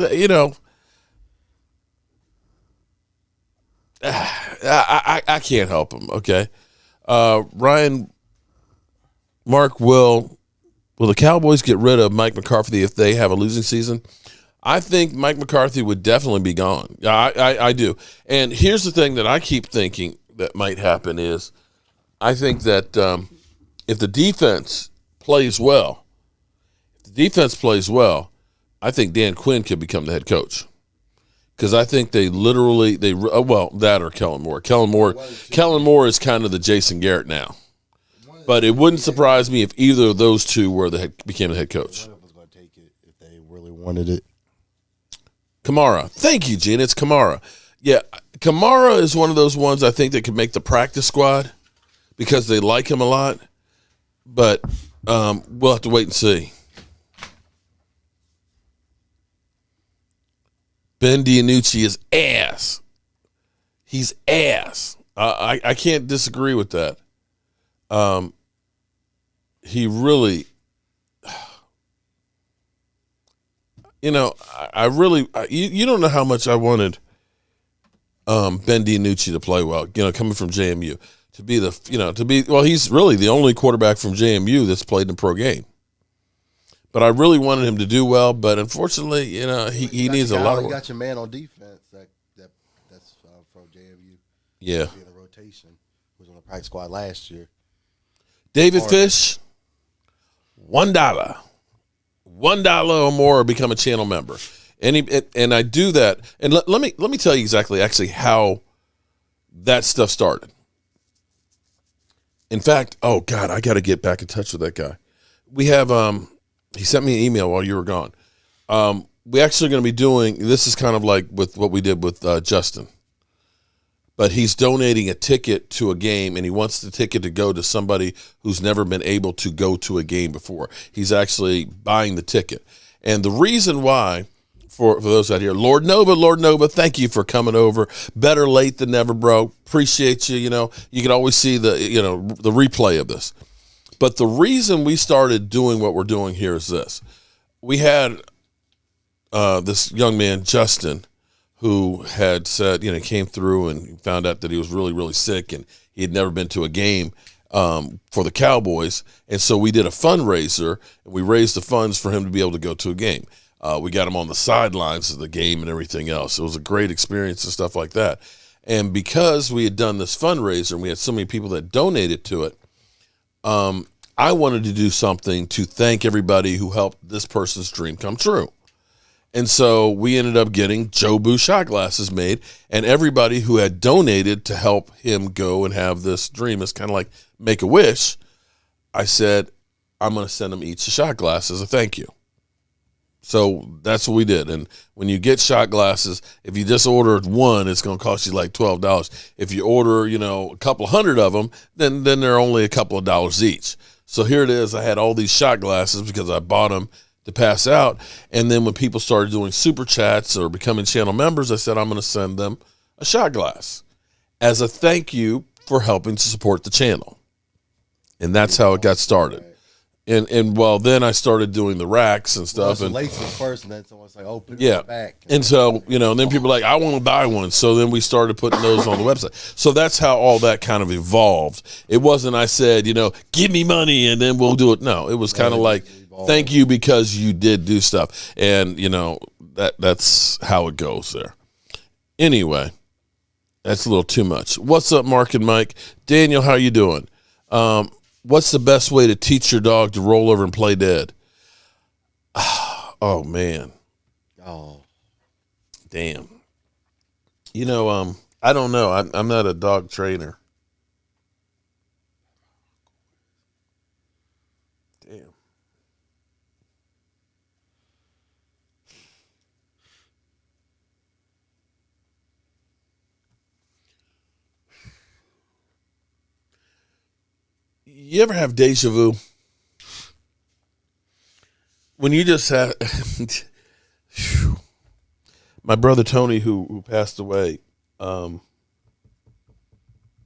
I can't help them. Okay. Ryan, Mark, will the Cowboys get rid of Mike McCarthy if they have a losing season? I think Mike McCarthy would definitely be gone. I do. And here's the thing that I keep thinking that might happen is I think that if the defense plays well, I think Dan Quinn could become the head coach. Because I think that or Kellen Moore. Kellen Moore is kind of the Jason Garrett now. But it wouldn't surprise me if either of those two became the head coach.
One of us going to take it if they really wanted it.
Kamara. Thank you, Gene. It's Kamara. Yeah, Kamara is one of those ones I think that could make the practice squad because they like him a lot. But we'll have to wait and see. Ben DiNucci is ass. He's ass. I can't disagree with that. He really, I really, you don't know how much I wanted Ben DiNucci to play well, coming from JMU, he's really the only quarterback from JMU that's played in a pro game. But I really wanted him to do well, but unfortunately, he needs a lot of work.
You got your man on defense that's from JMU.
Yeah.
In the rotation, was on the practice squad last year.
David Fish, $1. $1 or more, become a channel member. And I do that. And let me tell you exactly actually how that stuff started. In fact, oh God, I got to get back in touch with that guy. We have he sent me an email while you were gone. We actually going to be doing, this is kind of like with what we did with Justin. But he's donating a ticket to a game, and he wants the ticket to go to somebody who's never been able to go to a game before. He's actually buying the ticket. And the reason why, for those out here, Lord Nova, thank you for coming over. Better late than never, bro. Appreciate you. You can always see the replay of this. But the reason we started doing what we're doing here is this. We had this young man, Justin, who had said, came through and found out that he was really, really sick and he had never been to a game for the Cowboys. And so we did a fundraiser and we raised the funds for him to be able to go to a game. We got him on the sidelines of the game and everything else. It was a great experience and stuff like that. And because we had done this fundraiser and we had so many people that donated to it, I wanted to do something to thank everybody who helped this person's dream come true. And so we ended up getting Jobu shot glasses made, and everybody who had donated to help him go and have this dream is kind of like make a wish. I said, I'm going to send them each a shot glass as a thank you. So that's what we did. And when you get shot glasses, if you just ordered one, it's going to cost you like $12. If you order, a couple hundred of them, then they're only a couple of dollars each. So here it is. I had all these shot glasses because I bought them to pass out. And then when people started doing super chats or becoming channel members, I said, I'm going to send them a shot glass as a thank you for helping to support the channel. And that's how it got started. And then I started doing the racks and stuff.
And laces first, and then someone's like, "Oh, back."
And so and then people are like, "I want to buy one." So then we started putting those on the website. So that's how all that kind of evolved. It wasn't I said, "Give me money and then we'll do it." No, it was kind of like, "Thank you because you did do stuff," and that's how it goes there. Anyway, that's a little too much. What's up, Mark and Mike? Daniel, how you doing? What's the best way to teach your dog to roll over and play dead? Oh, man.
Oh.
Damn. You know, I don't know. I'm not a dog trainer. Damn. You ever have deja vu? When you just have my brother Tony, who passed away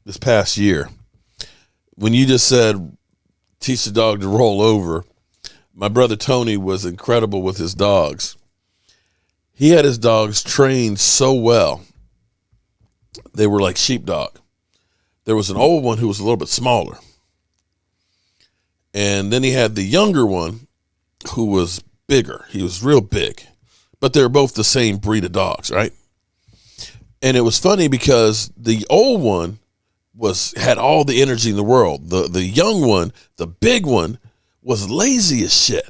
this past year, when you just said teach the dog to roll over, my brother Tony was incredible with his dogs. He had his dogs trained so well. They were like sheepdog. There was an old one who was a little bit smaller. And then he had the younger one who was bigger. He was real big. But they were both the same breed of dogs, right? And it was funny because the old one had all the energy in the world. The young one, the big one, was lazy as shit.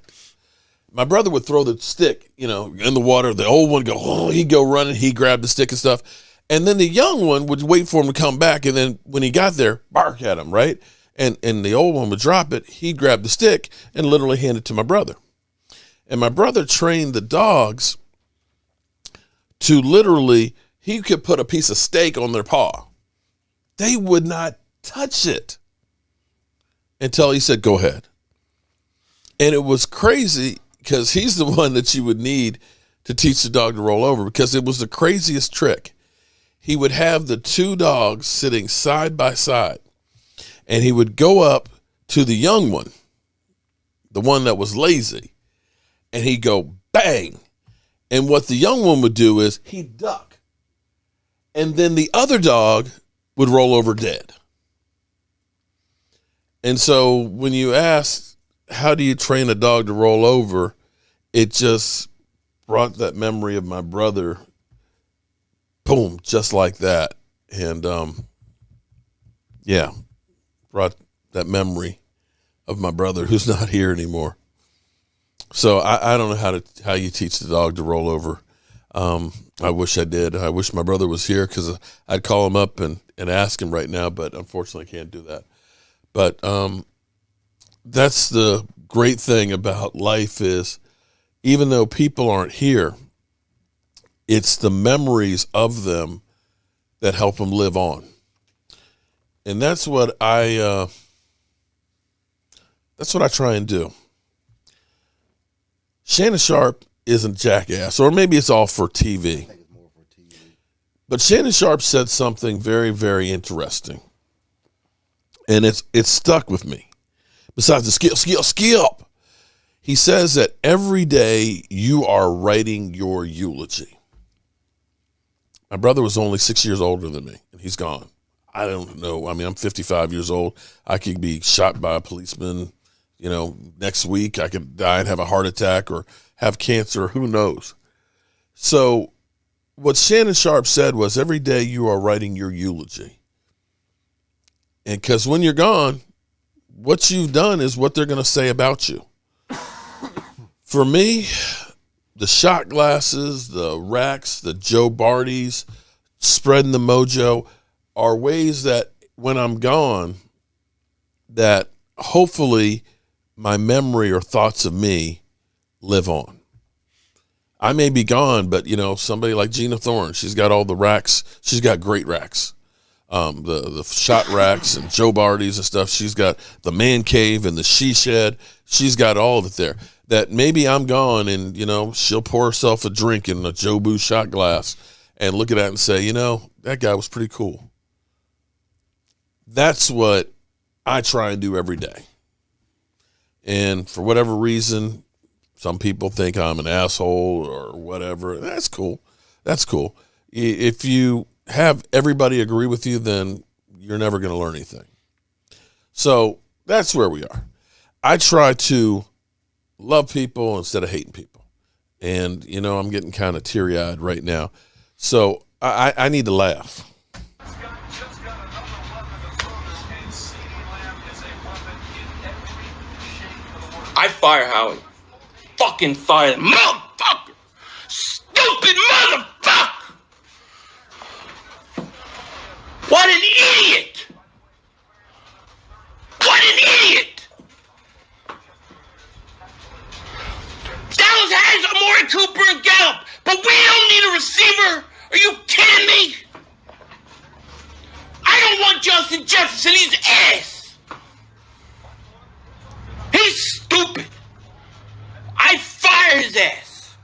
My brother would throw the stick, in the water. The old one he'd go running, he'd grab the stick and stuff. And then the young one would wait for him to come back, and then when he got there, bark at him, right? And the old one would drop it, he'd grab the stick and literally hand it to my brother. And my brother trained the dogs to literally, he could put a piece of steak on their paw. They would not touch it until he said, go ahead. And it was crazy because he's the one that you would need to teach the dog to roll over, because it was the craziest trick. He would have the two dogs sitting side by side, and he would go up to the young one, the one that was lazy, and he'd go bang. And what the young one would do is he'd duck. And then the other dog would roll over dead. And so when you ask, how do you train a dog to roll over? It just brought that memory of my brother, boom, just like that. And brought that memory of my brother who's not here anymore. So I don't know how you teach the dog to roll over. I wish I did. I wish my brother was here, because I'd call him up and ask him right now, but unfortunately I can't do that. But that's the great thing about life, is even though people aren't here, it's the memories of them that help them live on. And that's what I try and do. Shannon Sharp isn't Jackass, or maybe it's all for TV. But Shannon Sharp said something very, very interesting, and it's stuck with me. Besides the skip, he says that every day you are writing your eulogy. My brother was only 6 years older than me, and he's gone. I don't know. I mean, I'm 55 years old. I could be shot by a policeman. Next week I could die and have a heart attack or have cancer. Who knows? So what Shannon Sharp said was, every day you are writing your eulogy. And because when you're gone, what you've done is what they're going to say about you. For me, the shot glasses, the racks, the Joe Bardys, spreading the mojo are ways that when I'm gone, that hopefully my memory or thoughts of me live on. I may be gone, but somebody like Gina Thorne, she's got all the racks. She's got great racks. The shot racks and Joe Bardys and stuff. She's got the man cave and the she shed. She's got all of it there. That maybe I'm gone and, she'll pour herself a drink in a Jobu shot glass and look at that and say, that guy was pretty cool. That's what I try and do every day. And for whatever reason, some people think I'm an asshole or whatever. That's cool. That's cool. If you have everybody agree with you, then you're never going to learn anything. So that's where we are. I try to love people instead of hating people. And, I'm getting kind of teary-eyed right now. So I need to laugh.
I fire Howie. Fucking fire him. Motherfucker! Stupid motherfucker! What an idiot! What an idiot! Dallas has Amari Cooper and Gallup, but we don't need a receiver. Are you kidding me? I don't want Justin Jefferson. He's ass. He's stupid. I fire his ass.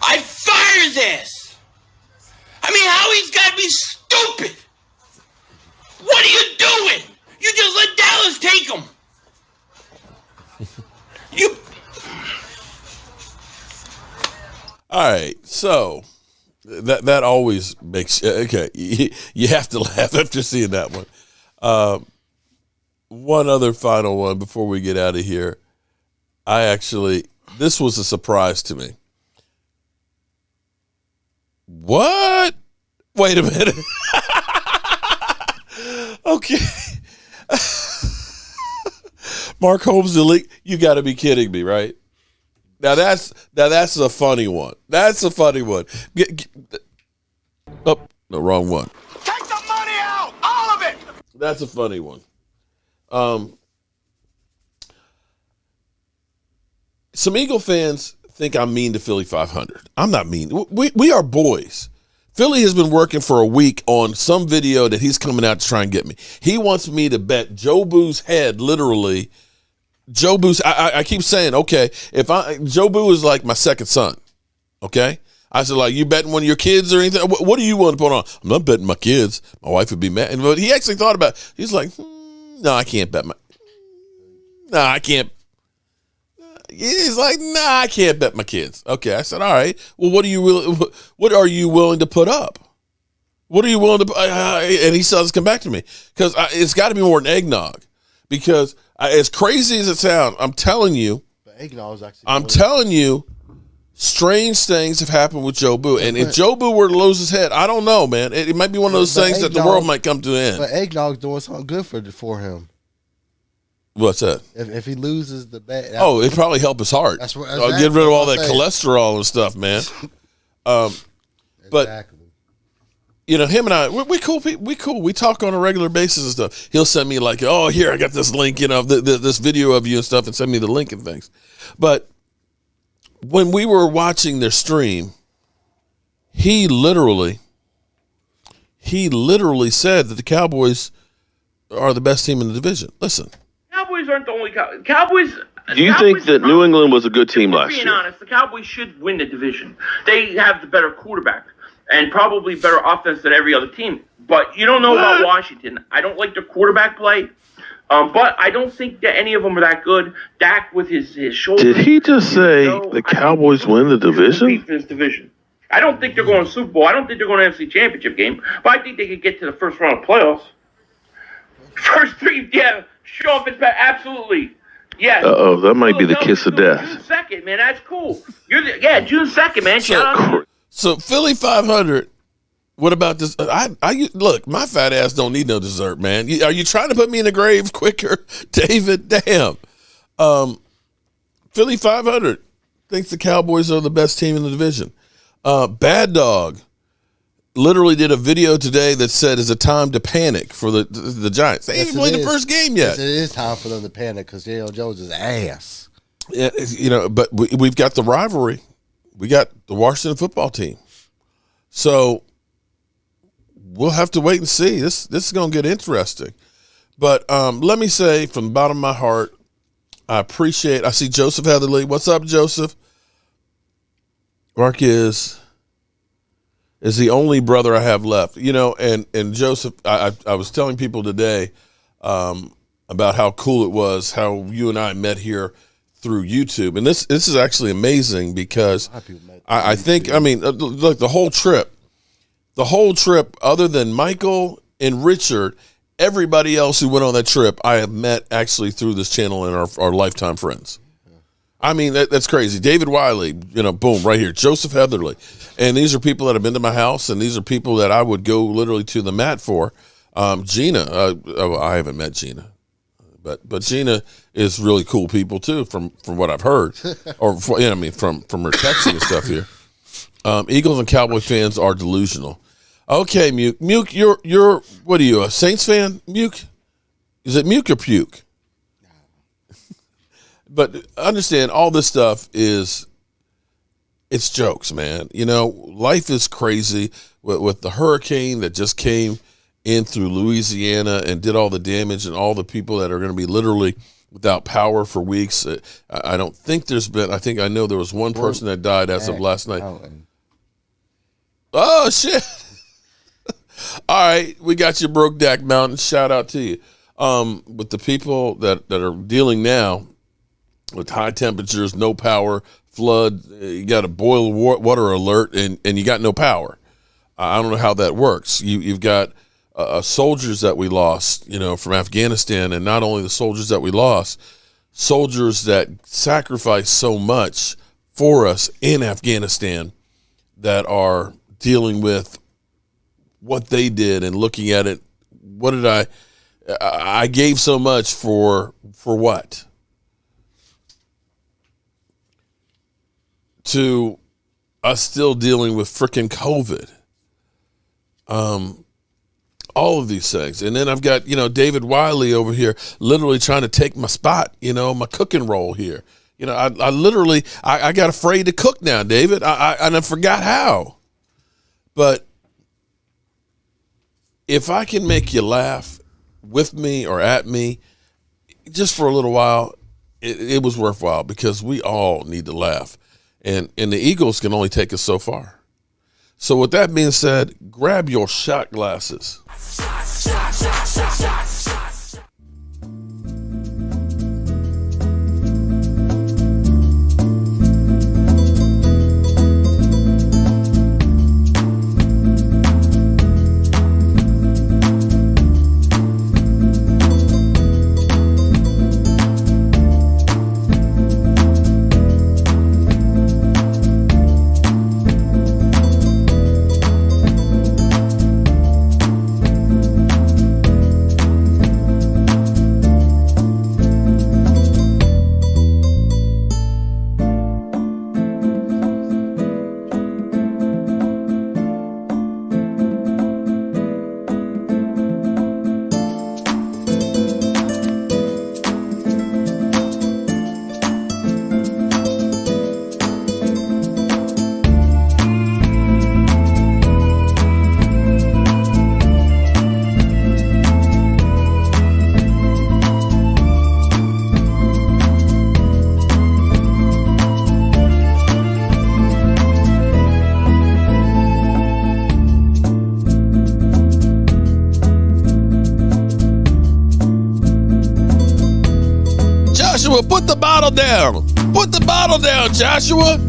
I fire his ass. I mean, Howie's got to be stupid. What are you doing? You just let Dallas take him. You.
All right, so that always makes okay. You have to laugh after seeing that one. One other final one before we get out of here. This was a surprise to me. What? Wait a minute. Okay. Mark Holmes elite. You got to be kidding me, right? Now that's a funny one. That's a funny one. Oh, no, wrong one.
Take the money out, all of it.
That's a funny one. Some Eagle fans think I'm mean to Philly 500. I'm not mean. We are boys. Philly has been working for a week on some video that he's coming out to try and get me. He wants me to bet Jobu's head, literally. Jobu's, I keep saying, okay, Jobu is like my second son, okay? I said, like, you betting one of your kids or anything? What do you want to put on? I'm not betting my kids. My wife would be mad. But he actually thought about it. He's like, no, I can't bet I can't. He's like, nah, I can't bet my kids. Okay, I said, all right. Well, what are you willing to put up? What are you willing to? And he says, come back to me because it's got to be more than eggnog. Because as crazy as it sounds, I'm telling you, strange things have happened with Jobu. And if Jobu were to lose his head, I don't know, man. It might be one of those things that the world might come to an end.
But eggnog's doing something good for him.
What's that?
If he loses the bet,
it probably help his heart. That's what. Exactly get rid of all that cholesterol and stuff, man. But you know, him and I, we cool. We cool. We talk on a regular basis and stuff. He'll send me like, oh, here I got this link, you know, this video of you and stuff, and send me the link and things. But when we were watching their stream, he literally said that the Cowboys are the best team in the division. Listen.
Cowboys aren't the only Cowboys.
Do you think that New England was a good team last year?
Being honest, the Cowboys should win the division. They have the better quarterback and probably better offense than every other team. But you don't know about Washington. I don't like the quarterback play, but I don't think that any of them are that good. Dak with his shoulder.
Did he just say the Cowboys win the division?
This division. I don't think they're going to Super Bowl. I don't think they're going to NFC Championship game. But I think they could get to the first round of playoffs. First three, yeah. Show up, absolutely. Yes.
That might be the kiss of death.
June 2nd, man. That's cool. June 2nd, man. Shout out.
So Philly 500. What about this? Look, my fat ass don't need no dessert, man. Are you trying to put me in the grave quicker, David? Damn. Philly 500 thinks the Cowboys are the best team in the division. Bad Dog literally did a video today that said it's a time to panic for the Giants. They ain't played the first game yet.
Yes, it is time for them to panic because Daniel Jones is ass.
Yeah, you know, but we've got the rivalry. We got the Washington football team. So we'll have to wait and see. This is going to get interesting. But let me say from the bottom of my heart, I see Joseph Heatherly. What's up, Joseph? Mark is the only brother I have left, you know, and Joseph, I was telling people today about how cool it was, how you and I met here through YouTube. And this is actually amazing because I think, I mean, look, the whole trip, other than Michael and Richard, everybody else who went on that trip, I have met actually through this channel and our lifetime friends. I mean, that's crazy. David Wiley, you know, boom, right here. Joseph Heatherly. And these are people that have been to my house, and these are people that I would go literally to the mat for. Gina, I haven't met Gina, But Gina is really cool people too, from what I've heard, or from her texting and stuff here. Eagles and Cowboy fans are delusional. Okay, Muke. Muke, you're what are you, a Saints fan? Muke, is it Muke or Puke? But understand, all this stuff it's jokes, man. You know, life is crazy with the hurricane that just came in through Louisiana and did all the damage, and all the people that are going to be literally without power for weeks. I don't think I know there was one person that died as of last night. Oh, shit. All right, we got you, Broke Dak Mountain. Shout out to you. With the people that are dealing now with high temperatures, no power, flood, you got a boil water alert, and you got no power. I don't know how that works. You've got soldiers that we lost, from Afghanistan, and not only the soldiers that we lost, soldiers that sacrificed so much for us in Afghanistan that are dealing with what they did and looking at it. What did I gave so much for what? To us still dealing with freaking COVID. All of these things. And then I've got, David Wiley over here literally trying to take my spot, my cooking role here. I literally got afraid to cook now, David. I forgot how. But if I can make you laugh with me or at me just for a little while, it was worthwhile, because we all need to laugh. And the Eagles can only take us so far. So with that being said, grab your shot glasses. Put the bottle down. Put the bottle down, Joshua.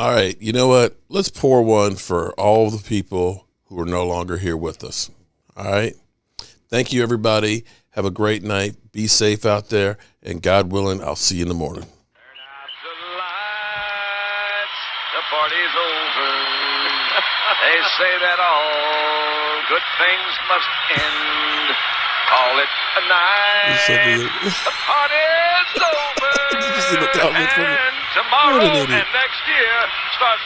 All right. You know what? Let's pour one for all the people who are no longer here with us. All right. Thank you, everybody. Have a great night. Be safe out there. And God willing, I'll see you in the morning.
The party's over. They say that all good things must end. Call it a night. The party's over.
Did you see the comments from
and tomorrow and next year starts